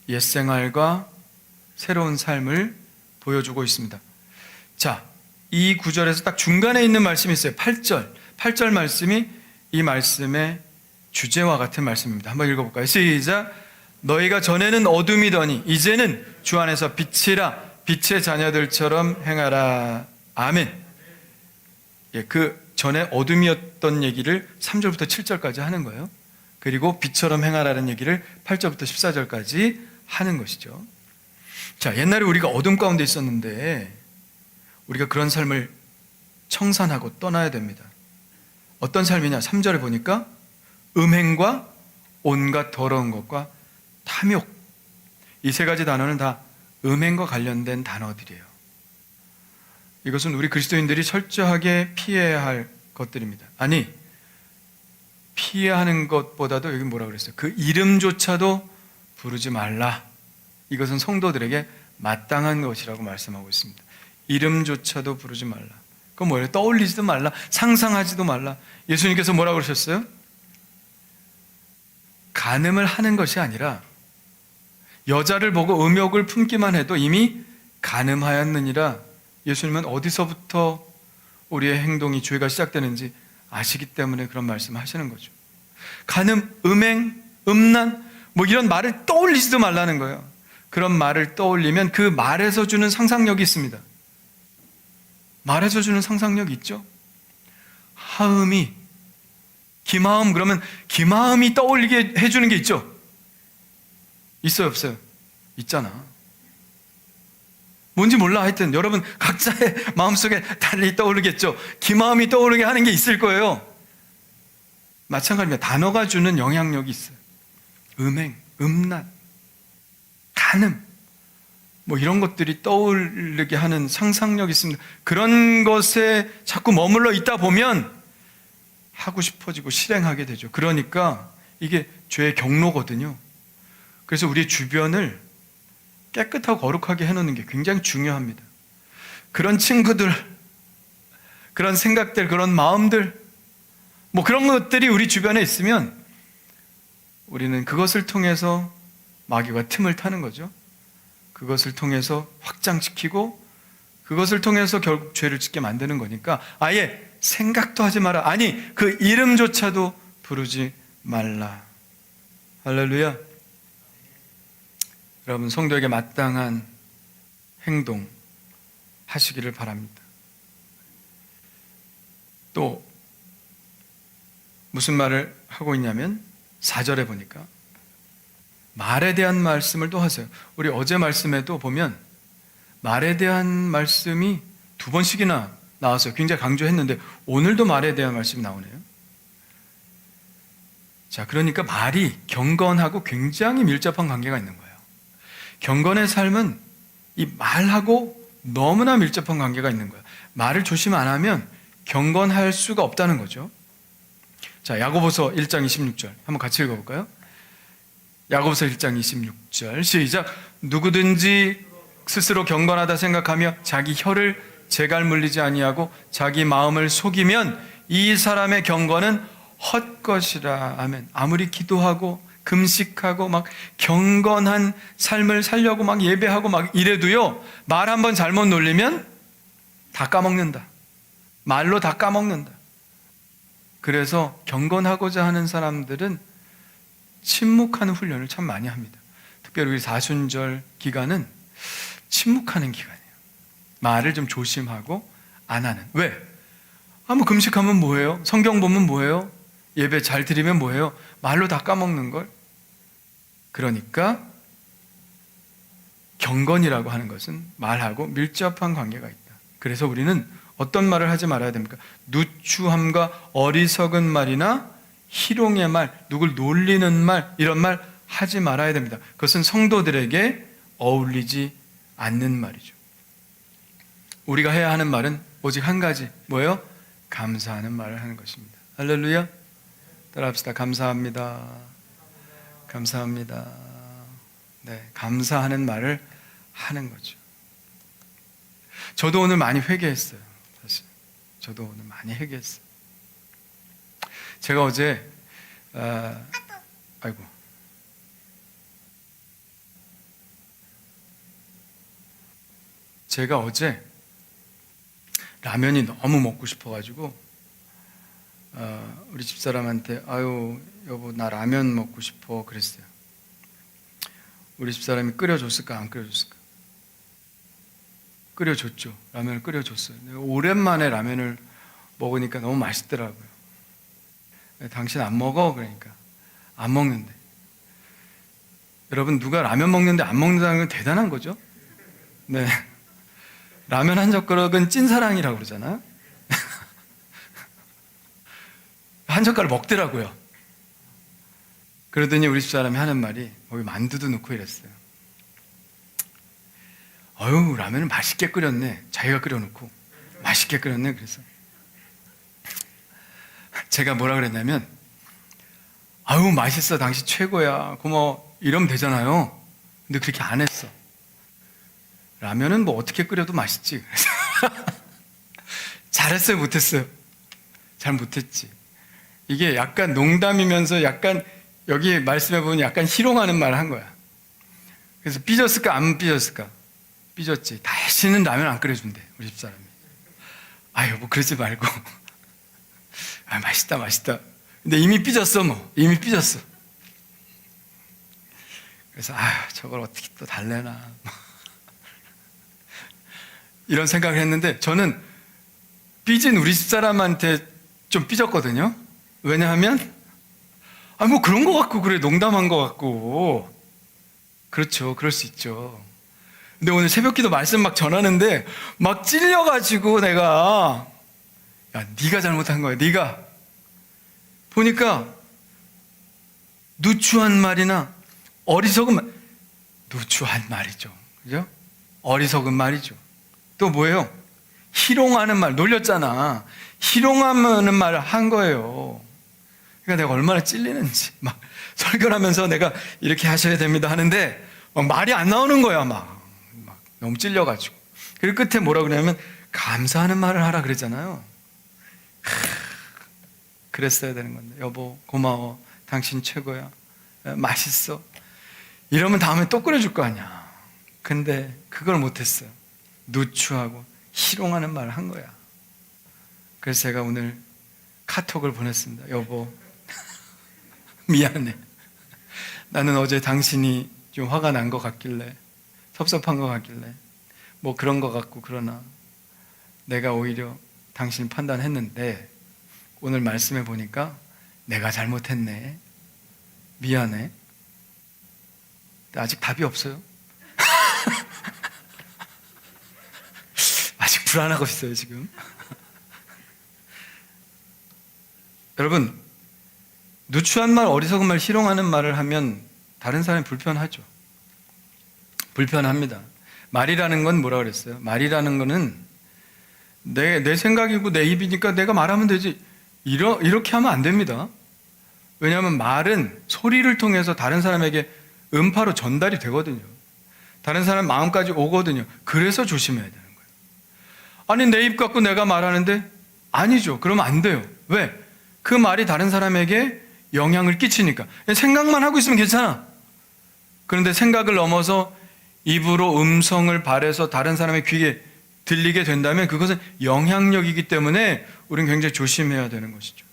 옛생활과 새로운 삶을 보여주고 있습니다. 자, 이 구절에서 딱 중간에 있는 말씀이 있어요. 8절 말씀이 이 말씀의 주제와 같은 말씀입니다. 한번 읽어볼까요? 시작. 너희가 전에는 어둠이더니 이제는 주 안에서 빛이라, 빛의 자녀들처럼 행하라. 아멘. 그 전에 어둠이었던 얘기를 3절부터 7절까지 하는 거예요. 그리고 빛처럼 행하라는 얘기를 8절부터 14절까지 하는 것이죠. 자, 옛날에 우리가 어둠 가운데 있었는데 우리가 그런 삶을 청산하고 떠나야 됩니다. 어떤 삶이냐? 3절에 보니까 음행과 온갖 더러운 것과 탐욕, 이 세 가지 단어는 다 음행과 관련된 단어들이에요. 이것은 우리 그리스도인들이 철저하게 피해야 할 것들입니다. 아니, 피해야 하는 것보다도 여기 뭐라 그랬어요? 그 이름조차도 부르지 말라. 이것은 성도들에게 마땅한 것이라고 말씀하고 있습니다. 이름조차도 부르지 말라. 그건 뭐예요? 떠올리지도 말라, 상상하지도 말라. 예수님께서 뭐라고 그러셨어요? 간음을 하는 것이 아니라 여자를 보고 음욕을 품기만 해도 이미 간음하였느니라. 예수님은 어디서부터 우리의 행동이 죄가 시작되는지 아시기 때문에 그런 말씀을 하시는 거죠. 간음, 음행, 음란, 뭐 이런 말을 떠올리지도 말라는 거예요. 그런 말을 떠올리면 그 말에서 주는 상상력이 있습니다. 말에서 주는 상상력이 있죠. 하음이, 기마음, 그러면 기마음이 떠올리게 해주는 게 있죠. 있어요, 없어요? 있잖아. 뭔지 몰라. 하여튼 여러분 각자의 마음속에 달리 떠오르겠죠. 기마음이 떠오르게 하는 게 있을 거예요. 마찬가지입니다. 단어가 주는 영향력이 있어요. 음행, 음란, 간음, 뭐 이런 것들이 떠오르게 하는 상상력이 있습니다. 그런 것에 자꾸 머물러 있다 보면 하고 싶어지고 실행하게 되죠. 그러니까 이게 죄의 경로거든요. 그래서 우리 주변을 깨끗하고 거룩하게 해놓는 게 굉장히 중요합니다. 그런 친구들, 그런 생각들, 그런 마음들, 뭐 그런 것들이 우리 주변에 있으면 우리는 그것을 통해서 마귀가 틈을 타는 거죠. 그것을 통해서 확장시키고 그것을 통해서 결국 죄를 짓게 만드는 거니까 아예 생각도 하지 마라. 아니, 그 이름조차도 부르지 말라. 할렐루야. 여러분, 성도에게 마땅한 행동 하시기를 바랍니다. 또 무슨 말을 하고 있냐면 4절에 보니까 말에 대한 말씀을 또 하세요. 우리 어제 말씀에도 보면 말에 대한 말씀이 2번씩이나 나왔어요. 굉장히 강조했는데 오늘도 말에 대한 말씀이 나오네요. 자, 그러니까 말이 경건하고 굉장히 밀접한 관계가 있는 거예요. 경건의 삶은 이 말하고 너무나 밀접한 관계가 있는 거예요. 말을 조심 안 하면 경건할 수가 없다는 거죠. 자, 야고보서 1장 26절 한번 같이 읽어볼까요? 야고보서 1장 26절 시작. 누구든지 스스로 경건하다 생각하며 자기 혀를 재갈 물리지 아니하고 자기 마음을 속이면 이 사람의 경건은 헛것이라. 아멘. 아무리 기도하고 금식하고 막 경건한 삶을 살려고 막 예배하고 막 이래도요, 말 한번 잘못 놀리면 다 까먹는다. 말로 다 까먹는다. 그래서 경건하고자 하는 사람들은 침묵하는 훈련을 참 많이 합니다. 특별히 우리 사순절 기간은 침묵하는 기간이에요. 말을 좀 조심하고 안 하는. 왜? 뭐 금식하면 뭐예요? 성경 보면 뭐예요? 예배 잘 드리면 뭐예요? 말로 다 까먹는 걸. 그러니까 경건이라고 하는 것은 말하고 밀접한 관계가 있다. 그래서 우리는 어떤 말을 하지 말아야 됩니까? 누추함과 어리석은 말이나 희롱의 말, 누굴 놀리는 말, 이런 말 하지 말아야 됩니다. 그것은 성도들에게 어울리지 않는 말이죠. 우리가 해야 하는 말은 오직 한 가지, 뭐예요? 감사하는 말을 하는 것입니다. 할렐루야. 따라합시다. 감사합니다. 감사합니다. 네, 감사하는 말을 하는 거죠. 저도 오늘 많이 회개했어요. 사실 저도 오늘 많이 회개했어요. 제가 어제 제가 어제 라면이 너무 먹고 싶어가지고 우리 집사람한테 아유 여보 나 라면 먹고 싶어 그랬어요. 우리 집사람이 끓여줬을까 안 끓여줬을까? 끓여줬죠. 라면을 끓여줬어요. 오랜만에 라면을 먹으니까 너무 맛있더라고요. 당신 안 먹어? 그러니까 안 먹는데. 여러분 누가 라면 먹는데 안 먹는다는 건 대단한 거죠? 네. 라면 한 젓가락은 찐사랑이라고 그러잖아요. 한 젓가락 먹더라고요. 그러더니 우리 집사람이 하는 말이 거기 만두도 넣고 이랬어요. 어휴 라면을 맛있게 끓였네. 자기가 끓여놓고 맛있게 끓였네. 그래서 제가 뭐라 그랬냐면 아유 맛있어 당신 최고야 고마워 이러면 되잖아요. 근데 그렇게 안 했어. 라면은 뭐 어떻게 끓여도 맛있지. 잘했어요 못했어요? 잘 못했지. 이게 약간 농담이면서 약간 여기 말씀해 보면 약간 희롱하는 말을 한 거야. 그래서 삐졌을까 안 삐졌을까? 삐졌지. 다시는 라면 안 끓여준대 우리 집사람이. 아 여보 그러지 말고 아 맛있다 맛있다. 근데 이미 삐졌어 뭐 이미 삐졌어. 그래서 아 저걸 어떻게 또 달래나 이런 생각을 했는데 저는 삐진 우리 집사람한테 좀 삐졌거든요. 왜냐하면 뭐 그런 거 같고 그래 농담한 거 같고 그렇죠 그럴 수 있죠. 근데 오늘 새벽기도 말씀 막 전하는데 막 찔려가지고 내가 야 네가 잘못한 거야 네가 보니까 누추한 말이나 어리석은 말 누추한 말이죠 그죠? 어리석은 말이죠. 또 뭐예요? 희롱하는 말 놀렸잖아. 희롱하는 말을 한 거예요. 그러니까 내가 얼마나 찔리는지 막 설교를 하면서 내가 이렇게 하셔야 됩니다 하는데 막 말이 안 나오는 거야 막 너무 찔려가지고. 그리고 끝에 뭐라 그러냐면 감사하는 말을 하라 그랬잖아요. 그랬어야 되는 건데 여보 고마워 당신 최고야 맛있어 이러면 다음에 또 끓여줄 거 아니야. 근데 그걸 못했어요. 누추하고 희롱하는 말을 한 거야. 그래서 제가 오늘 카톡을 보냈습니다. 여보 미안해. 나는 어제 당신이 좀 화가 난 것 같길래 섭섭한 것 같길래 뭐 그런 것 같고 그러나 내가 오히려 당신 판단했는데 오늘 말씀해 보니까 내가 잘못했네. 미안해. 아직 답이 없어요. 아직 불안하고 있어요 지금. 여러분 누추한 말 어리석은 말 희롱하는 말을 하면 다른 사람이 불편하죠. 불편합니다. 말이라는 건 뭐라 그랬어요? 말이라는 거는 내 생각이고 내 입이니까 내가 말하면 되지 이렇게 하면 안 됩니다. 왜냐하면 말은 소리를 통해서 다른 사람에게 음파로 전달이 되거든요. 다른 사람 마음까지 오거든요. 그래서 조심해야 되는 거예요. 아니 내 입 갖고 내가 말하는데 아니죠. 그러면 안 돼요. 왜? 그 말이 다른 사람에게 영향을 끼치니까. 생각만 하고 있으면 괜찮아. 그런데 생각을 넘어서 입으로 음성을 발해서 다른 사람의 귀에 들리게 된다면 그것은 영향력이기 때문에 우리는 굉장히 조심해야 되는 것이죠.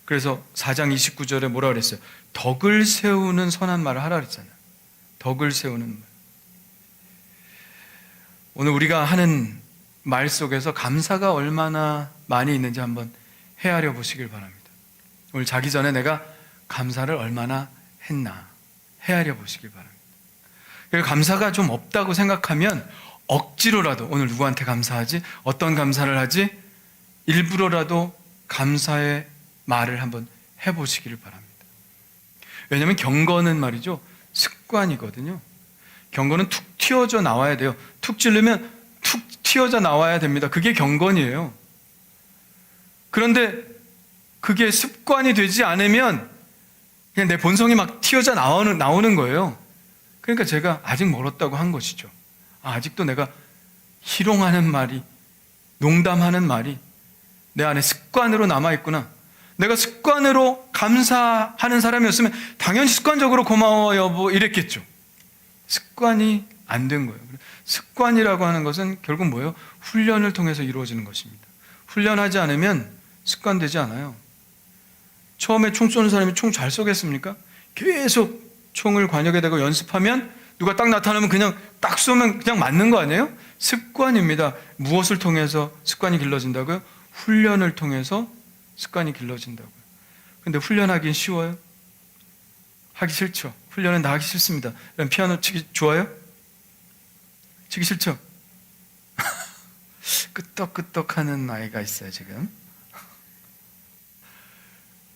그래서 4장 29절에 뭐라 그랬어요? 덕을 세우는 선한 말을 하라 그랬잖아요. 덕을 세우는 말. 오늘 우리가 하는 말 속에서 감사가 얼마나 많이 있는지 한번 헤아려 보시길 바랍니다. 오늘 자기 전에 내가 감사를 얼마나 했나 헤아려 보시길 바랍니다. 그리고 감사가 좀 없다고 생각하면 억지로라도 오늘 누구한테 감사하지? 어떤 감사를 하지? 일부러라도 감사의 말을 한번 해보시기를 바랍니다. 왜냐하면 경건은 말이죠, 습관이거든요. 경건은 툭 튀어져 나와야 돼요. 툭 찌르면 툭 튀어져 나와야 됩니다. 그게 경건이에요. 그런데 그게 습관이 되지 않으면 그냥 내 본성이 막 튀어져 나오는 거예요. 그러니까 제가 아직 멀었다고 한 것이죠. 아직도 내가 희롱하는 말이, 농담하는 말이 내 안에 습관으로 남아있구나. 내가 습관으로 감사하는 사람이었으면 당연히 습관적으로 고마워 여보 이랬겠죠. 습관이 안 된 거예요. 습관이라고 하는 것은 결국 뭐예요? 훈련을 통해서 이루어지는 것입니다. 훈련하지 않으면 습관되지 않아요. 처음에 총 쏘는 사람이 총 잘 쏘겠습니까? 계속 총을 관역에 대고 연습하면 누가 딱 나타나면 그냥 딱 쏘면 그냥 맞는 거 아니에요? 습관입니다. 무엇을 통해서 습관이 길러진다고요? 훈련을 통해서 습관이 길러진다고요. 근데 훈련하긴 쉬워요? 하기 싫죠. 훈련은 다 하기 싫습니다. 그럼 피아노 치기 좋아요? 치기 싫죠? 끄떡끄떡하는 아이가 있어요 지금.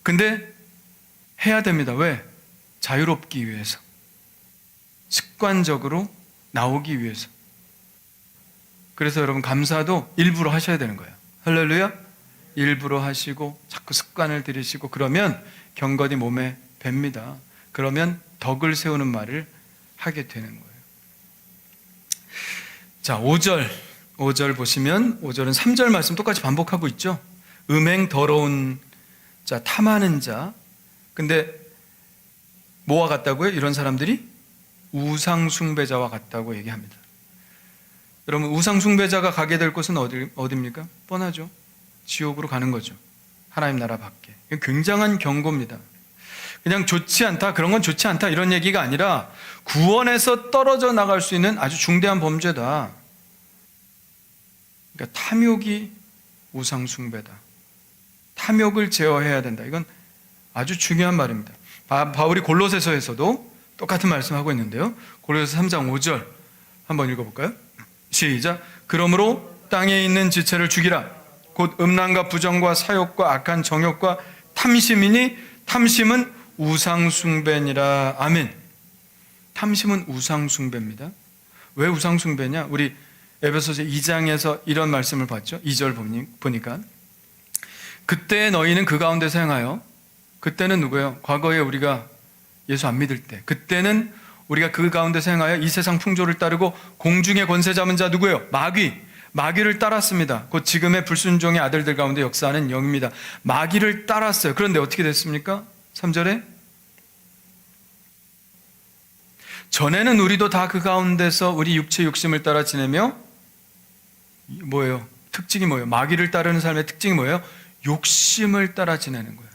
근데 해야 됩니다. 왜? 자유롭기 위해서, 습관적으로 나오기 위해서. 그래서 여러분 감사도 일부러 하셔야 되는 거예요. 할렐루야. 일부러 하시고 자꾸 습관을 들이시고 그러면 경건이 몸에 뵭니다. 그러면 덕을 세우는 말을 하게 되는 거예요. 자, 5절 보시면 5절은 3절 말씀 똑같이 반복하고 있죠. 음행 더러운 자, 탐하는 자. 근데 뭐와 같다고요? 이런 사람들이 우상숭배자와 같다고 얘기합니다. 여러분, 우상숭배자가 가게 될 곳은 어디입니까? 뻔하죠. 지옥으로 가는 거죠. 하나님 나라 밖에. 굉장한 경고입니다. 그냥 좋지 않다, 그런 건 좋지 않다 이런 얘기가 아니라 구원에서 떨어져 나갈 수 있는 아주 중대한 범죄다. 그러니까 탐욕이 우상숭배다. 탐욕을 제어해야 된다. 이건 아주 중요한 말입니다. 바울이 골로새서에서도 똑같은 말씀하고 있는데요. 골로새서 3장 5절 한번 읽어볼까요? 시작. 그러므로 땅에 있는 지체를 죽이라. 곧 음란과 부정과 사욕과 악한 정욕과 탐심이니 탐심은 우상숭배니라. 아멘. 탐심은 우상숭배입니다. 왜 우상숭배냐? 우리 에베소서 2장에서 이런 말씀을 봤죠. 2절 보니까 그때 너희는 그 가운데서 행하여, 그때는 누구예요? 과거에 우리가 예수 안 믿을 때, 그때는 우리가 그 가운데서 행하여 이 세상 풍조를 따르고 공중의 권세 잡은 자 누구예요? 마귀를 따랐습니다. 곧 지금의 불순종의 아들들 가운데 역사하는 영입니다. 마귀를 따랐어요. 그런데 어떻게 됐습니까? 3절에 전에는 우리도 다 그 가운데서 우리 육체 욕심을 따라 지내며 뭐예요? 특징이 뭐예요? 마귀를 따르는 삶의 특징이 뭐예요? 욕심을 따라 지내는 거예요.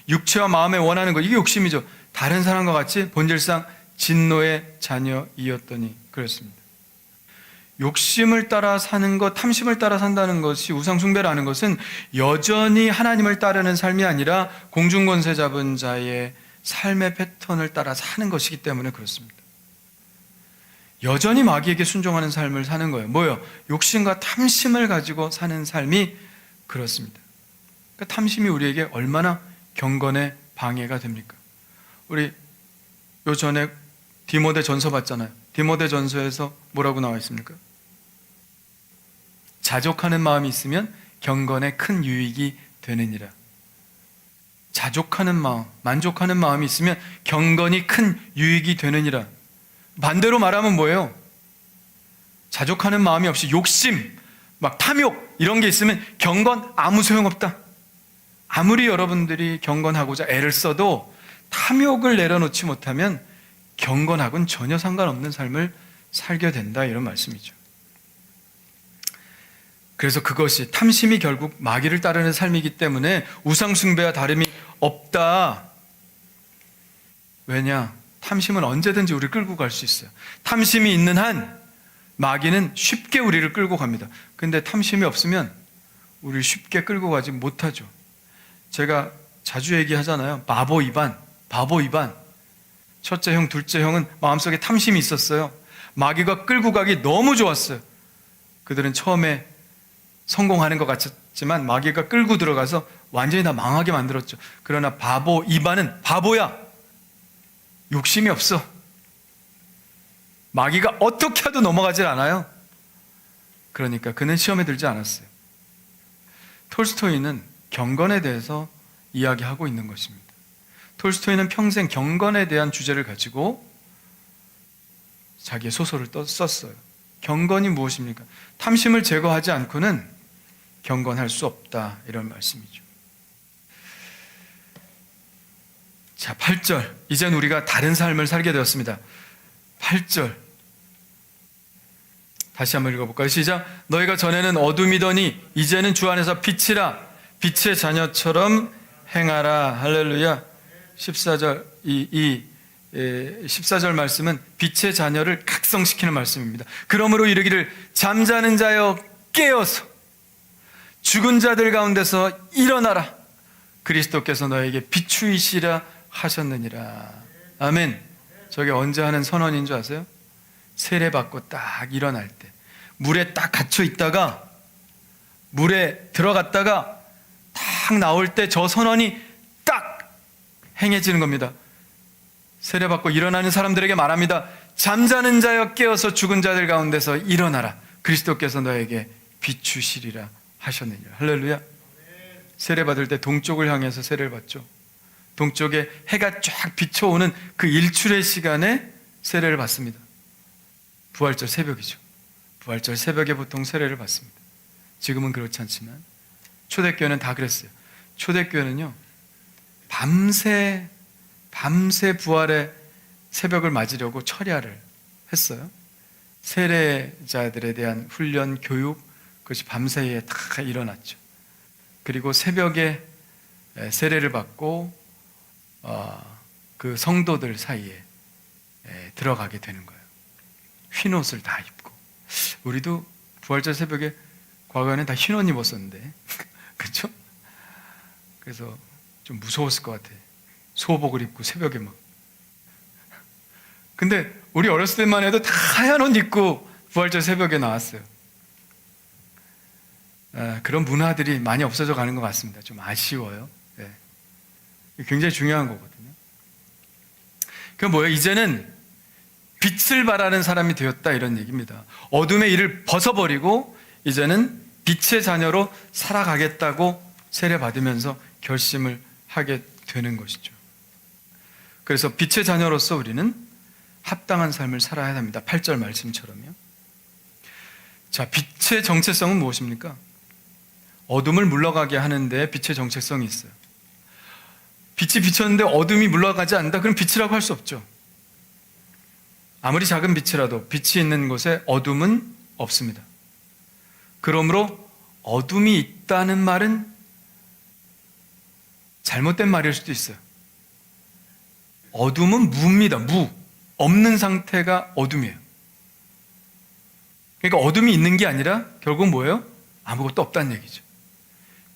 육체와 마음에 원하는 거, 이게 욕심이죠. 다른 사람과 같이 본질상 진노의 자녀이었더니 그렇습니다. 욕심을 따라 사는 것, 탐심을 따라 산다는 것이 우상숭배라는 것은 여전히 하나님을 따르는 삶이 아니라 공중권세 잡은 자의 삶의 패턴을 따라 사는 것이기 때문에 그렇습니다. 여전히 마귀에게 순종하는 삶을 사는 거예요. 뭐예요? 욕심과 탐심을 가지고 사는 삶이 그렇습니다. 그러니까 탐심이 우리에게 얼마나 경건에 방해가 됩니까? 우리 요 전에 디모데 전서 봤잖아요. 디모데 전서에서 뭐라고 나와 있습니까? 자족하는 마음이 있으면 경건에 큰 유익이 되느니라. 자족하는 마음, 만족하는 마음이 있으면 경건이 큰 유익이 되느니라. 반대로 말하면 뭐예요? 자족하는 마음이 없이 욕심, 막 탐욕 이런 게 있으면 경건 아무 소용없다. 아무리 여러분들이 경건하고자 애를 써도 탐욕을 내려놓지 못하면 경건하고는 전혀 상관없는 삶을 살게 된다, 이런 말씀이죠. 그래서 그것이 탐심이 결국 마귀를 따르는 삶이기 때문에 우상숭배와 다름이 없다. 왜냐? 탐심은 언제든지 우리를 끌고 갈 수 있어요. 탐심이 있는 한 마귀는 쉽게 우리를 끌고 갑니다. 근데 탐심이 없으면 우리를 쉽게 끌고 가지 못하죠. 제가 자주 얘기하잖아요. 바보 입안. 첫째 형, 둘째 형은 마음속에 탐심이 있었어요. 마귀가 끌고 가기 너무 좋았어요. 그들은 처음에 성공하는 것 같았지만 마귀가 끌고 들어가서 완전히 다 망하게 만들었죠. 그러나 바보 입안은 바보야. 욕심이 없어. 마귀가 어떻게 해도 넘어가질 않아요. 그러니까 그는 시험에 들지 않았어요. 톨스토이는 경건에 대해서 이야기하고 있는 것입니다. 톨스토이는 평생 경건에 대한 주제를 가지고 자기의 소설을 썼어요. 경건이 무엇입니까? 탐심을 제거하지 않고는 경건할 수 없다, 이런 말씀이죠. 자, 8절. 이젠 우리가 다른 삶을 살게 되었습니다. 8절. 다시 한번 읽어볼까요? 시작. 너희가 전에는 어둠이더니 이제는 주 안에서 빛이라. 빛의 자녀처럼 행하라. 할렐루야. 14절. 14절 말씀은 빛의 자녀를 각성시키는 말씀입니다. 그러므로 이르기를 잠자는 자여 깨어서 죽은 자들 가운데서 일어나라. 그리스도께서 너에게 비추이시라 하셨느니라. 아멘. 저게 언제 하는 선언인 줄 아세요? 세례받고 딱 일어날 때, 물에 딱 갇혀 있다가 물에 들어갔다가 딱 나올 때 저 선언이 딱 행해지는 겁니다. 세례받고 일어나는 사람들에게 말합니다. 잠자는 자여 깨어서 죽은 자들 가운데서 일어나라. 그리스도께서 너에게 비추시리라 하셨느니라. 할렐루야. 세례받을 때 동쪽을 향해서 세례를 받죠. 동쪽에 해가 쫙 비춰오는 그 일출의 시간에 세례를 받습니다. 부활절 새벽이죠. 부활절 새벽에 보통 세례를 받습니다. 지금은 그렇지 않지만 초대교회는 다 그랬어요. 초대교회는요, 밤새 부활의 새벽을 맞으려고 철야를 했어요. 세례자들에 대한 훈련, 교육, 그것이 밤새에 다 일어났죠. 그리고 새벽에 세례를 받고 그 성도들 사이에 들어가게 되는 거예요. 흰 옷을 다 입고. 우리도 부활절 새벽에 과거에는 다 흰 옷 입었었는데 그렇죠? 그래서 좀 무서웠을 것 같아요. 소복을 입고 새벽에 막. 근데 우리 어렸을 때만 해도 다 하얀 옷 입고 부활절 새벽에 나왔어요. 그런 문화들이 많이 없어져 가는 것 같습니다. 좀 아쉬워요. 네. 굉장히 중요한 거거든요. 그게 뭐예요? 이제는 빛을 발하는 사람이 되었다, 이런 얘기입니다. 어둠의 일을 벗어버리고 이제는 빛의 자녀로 살아가겠다고 세례받으면서 결심을 하게 되는 것이죠. 그래서 빛의 자녀로서 우리는 합당한 삶을 살아야 합니다. 8절 말씀처럼요. 자, 빛의 정체성은 무엇입니까? 어둠을 물러가게 하는데 빛의 정체성이 있어요. 빛이 비쳤는데 어둠이 물러가지 않는다? 그럼 빛이라고 할 수 없죠. 아무리 작은 빛이라도 빛이 있는 곳에 어둠은 없습니다. 그러므로 어둠이 있다는 말은 잘못된 말일 수도 있어요. 어둠은 무입니다. 무. 없는 상태가 어둠이에요. 그러니까 어둠이 있는 게 아니라 결국은 뭐예요? 아무것도 없다는 얘기죠.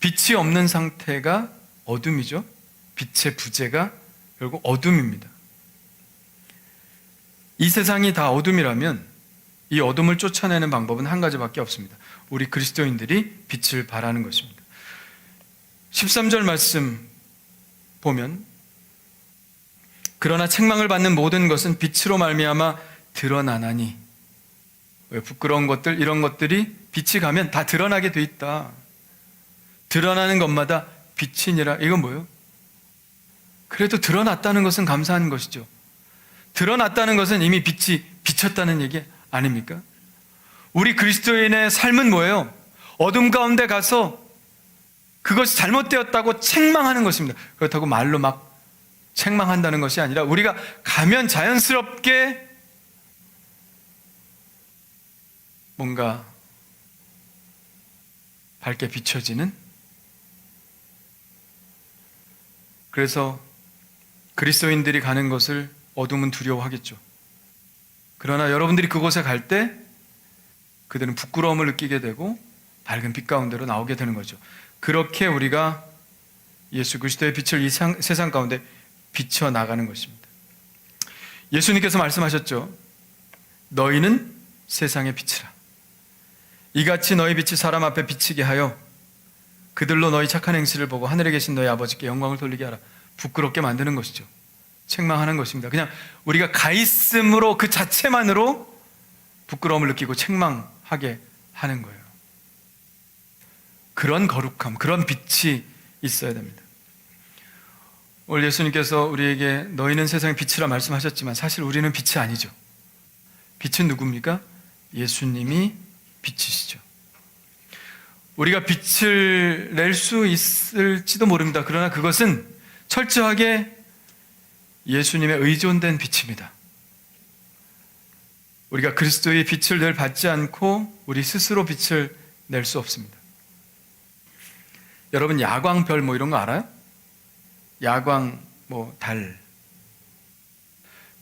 빛이 없는 상태가 어둠이죠. 빛의 부재가 결국 어둠입니다. 이 세상이 다 어둠이라면 이 어둠을 쫓아내는 방법은 한 가지밖에 없습니다. 우리 그리스도인들이 빛을 발하는 것입니다. 13절 말씀 보면, 그러나 책망을 받는 모든 것은 빛으로 말미암아 드러나나니. 왜? 부끄러운 것들, 이런 것들이 빛이 가면 다 드러나게 돼 있다. 드러나는 것마다 빛이니라. 이건 뭐예요? 그래도 드러났다는 것은 감사한 것이죠. 드러났다는 것은 이미 빛이 비쳤다는 얘기 아닙니까? 우리 그리스도인의 삶은 뭐예요? 어둠 가운데 가서 그것이 잘못되었다고 책망하는 것입니다. 그렇다고 말로 막 책망한다는 것이 아니라 우리가 가면 자연스럽게 뭔가 밝게 비춰지는, 그래서 그리스도인들이 가는 것을 어둠은 두려워하겠죠. 그러나 여러분들이 그곳에 갈 때 그들은 부끄러움을 느끼게 되고 밝은 빛 가운데로 나오게 되는 거죠. 그렇게 우리가 예수 그리스도의 빛을 이 세상 가운데 비춰나가는 것입니다. 예수님께서 말씀하셨죠. 너희는 세상의 빛이라. 이같이 너희 빛이 사람 앞에 비치게 하여 그들로 너희 착한 행실을 보고 하늘에 계신 너희 아버지께 영광을 돌리게 하라. 부끄럽게 만드는 것이죠. 책망하는 것입니다. 그냥 우리가 가 있음으로 그 자체만으로 부끄러움을 느끼고 책망하게 하는 거예요. 그런 거룩함, 그런 빛이 있어야 됩니다. 오늘 예수님께서 우리에게 너희는 세상의 빛이라 말씀하셨지만 사실 우리는 빛이 아니죠. 빛은 누굽니까? 예수님이 빛이시죠. 우리가 빛을 낼 수 있을지도 모릅니다. 그러나 그것은 철저하게 예수님의 의존된 빛입니다. 우리가 그리스도의 빛을 늘 받지 않고 우리 스스로 빛을 낼 수 없습니다. 여러분 야광별 뭐 이런 거 알아요? 야광 달.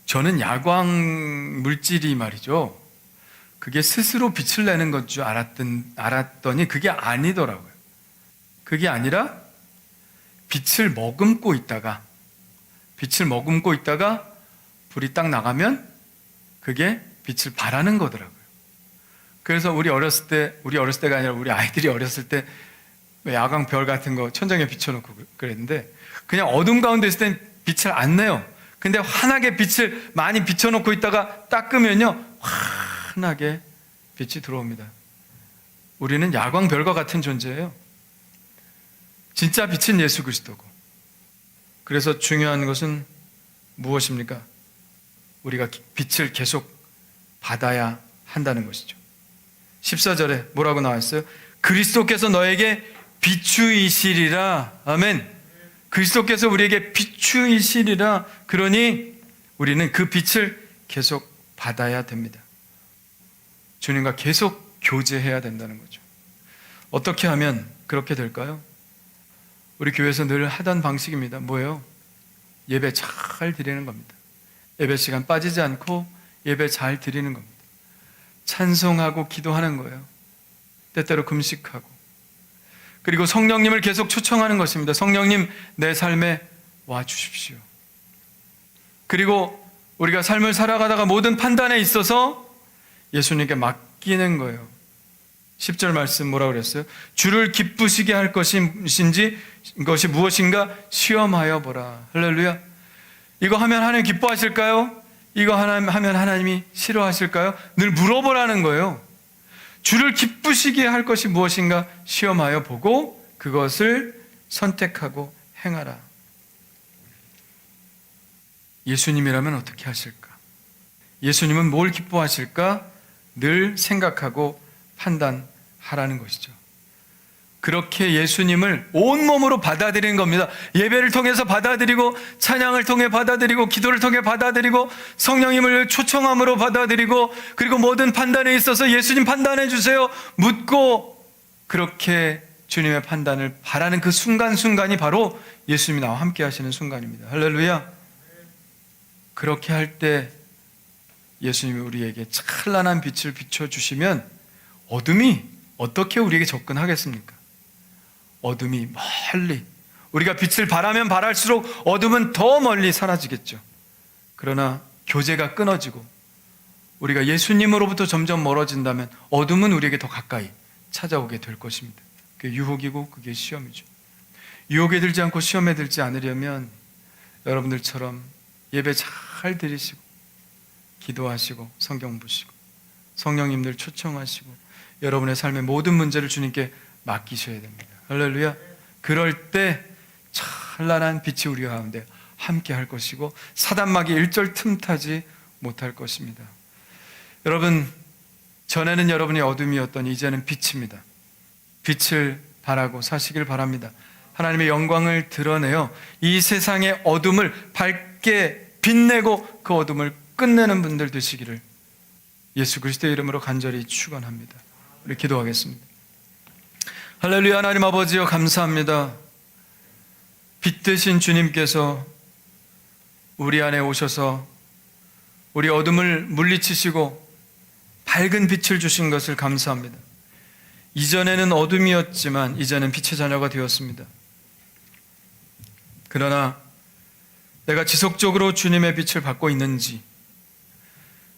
저는 야광 물질이 말이죠. 그게 스스로 빛을 내는 것 줄 알았더니 그게 아니더라고요. 그게 아니라 빛을 머금고 있다가 불이 딱 나가면 그게 빛을 발하는 거더라고요. 그래서 우리 어렸을 때가 아니라 우리 아이들이 어렸을 때 야광별 같은 거 천장에 비춰놓고 그랬는데 그냥 어둠 가운데 있을 땐 빛을 안 내요. 근데 환하게 빛을 많이 비춰놓고 있다가 딱 끄면요 환하게 빛이 들어옵니다. 우리는 야광별과 같은 존재예요. 진짜 빛은 예수 그리스도고, 그래서 중요한 것은 무엇입니까? 우리가 빛을 계속 받아야 한다는 것이죠. 14절에 뭐라고 나와 있어요? 그리스도께서 너에게 비추이시리라. 아멘. 그리스도께서 우리에게 비추이시리라. 그러니 우리는 그 빛을 계속 받아야 됩니다. 주님과 계속 교제해야 된다는 거죠. 어떻게 하면 그렇게 될까요? 우리 교회에서 늘 하던 방식입니다. 뭐예요? 예배 잘 드리는 겁니다. 예배 시간 빠지지 않고 예배 잘 드리는 겁니다. 찬송하고 기도하는 거예요. 때때로 금식하고. 그리고 성령님을 계속 초청하는 것입니다. 성령님 내 삶에 와 주십시오. 그리고 우리가 삶을 살아가다가 모든 판단에 있어서 예수님께 맡기는 거예요. 10절 말씀 뭐라고 그랬어요? 주를 기쁘시게 할 것이 무엇인가 시험하여 보라. 할렐루야. 이거 하면 하나님 기뻐하실까요? 이거 하면 하나님이 싫어하실까요? 늘 물어보라는 거예요. 주를 기쁘시게 할 것이 무엇인가 시험하여 보고 그것을 선택하고 행하라. 예수님이라면 어떻게 하실까? 예수님은 뭘 기뻐하실까? 늘 생각하고 판단하라는 것이죠. 그렇게 예수님을 온몸으로 받아들이는 겁니다. 예배를 통해서 받아들이고, 찬양을 통해 받아들이고, 기도를 통해 받아들이고, 성령님을 초청함으로 받아들이고, 그리고 모든 판단에 있어서 예수님 판단해 주세요 묻고, 그렇게 주님의 판단을 바라는 그 순간순간이 바로 예수님이 나와 함께 하시는 순간입니다. 할렐루야. 그렇게 할 때 예수님이 우리에게 찬란한 빛을 비춰주시면 어둠이 어떻게 우리에게 접근하겠습니까? 어둠이 멀리, 우리가 빛을 바라면 바랄수록 어둠은 더 멀리 사라지겠죠. 그러나 교제가 끊어지고 우리가 예수님으로부터 점점 멀어진다면 어둠은 우리에게 더 가까이 찾아오게 될 것입니다. 그게 유혹이고 그게 시험이죠. 유혹에 들지 않고 시험에 들지 않으려면 여러분들처럼 예배 잘 드리시고 기도하시고 성경 보시고 성령님들 초청하시고 여러분의 삶의 모든 문제를 주님께 맡기셔야 됩니다. 할렐루야. 그럴 때 찬란한 빛이 우리 가운데 함께 할 것이고 사단막이 일절 틈타지 못할 것입니다. 여러분, 전에는 여러분이 어둠이었더니 이제는 빛입니다. 빛을 바라고 사시길 바랍니다. 하나님의 영광을 드러내어 이 세상의 어둠을 밝게 빛내고 그 어둠을 끝내는 분들 되시기를 예수 그리스도의 이름으로 간절히 축원합니다. 우리 기도하겠습니다. 할렐루야. 하나님 아버지여 감사합니다. 빛 되신 주님께서 우리 안에 오셔서 우리 어둠을 물리치시고 밝은 빛을 주신 것을 감사합니다. 이전에는 어둠이었지만 이제는 빛의 자녀가 되었습니다. 그러나 내가 지속적으로 주님의 빛을 받고 있는지,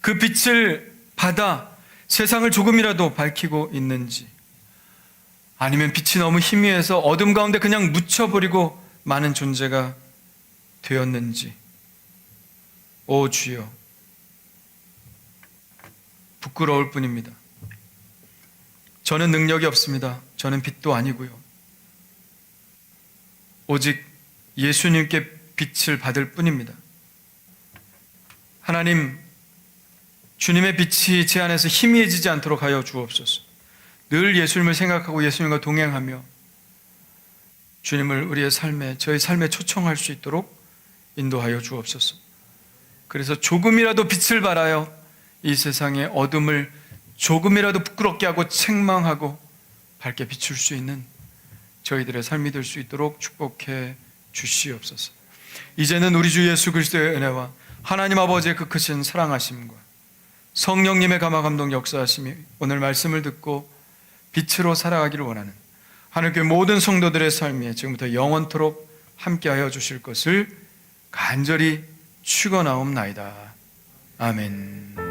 그 빛을 받아 세상을 조금이라도 밝히고 있는지, 아니면 빛이 너무 희미해서 어둠 가운데 그냥 묻혀버리고 많은 존재가 되었는지, 오 주여, 부끄러울 뿐입니다. 저는 능력이 없습니다. 저는 빛도 아니고요. 오직 예수님께 빛을 받을 뿐입니다. 하나님, 주님의 빛이 제 안에서 희미해지지 않도록 하여 주옵소서. 늘 예수님을 생각하고 예수님과 동행하며 주님을 우리의 삶에, 저희 삶에 초청할 수 있도록 인도하여 주옵소서. 그래서 조금이라도 빛을 발하여 이 세상의 어둠을 조금이라도 부끄럽게 하고 책망하고 밝게 비출 수 있는 저희들의 삶이 될 수 있도록 축복해 주시옵소서. 이제는 우리 주 예수 그리스도의 은혜와 하나님 아버지의 그 크신 사랑하심과 성령님의 감화 감동 역사하심이 오늘 말씀을 듣고 빛으로 살아가기를 원하는 하늘교회 모든 성도들의 삶에 지금부터 영원토록 함께하여 주실 것을 간절히 축원하옵나이다. 아멘.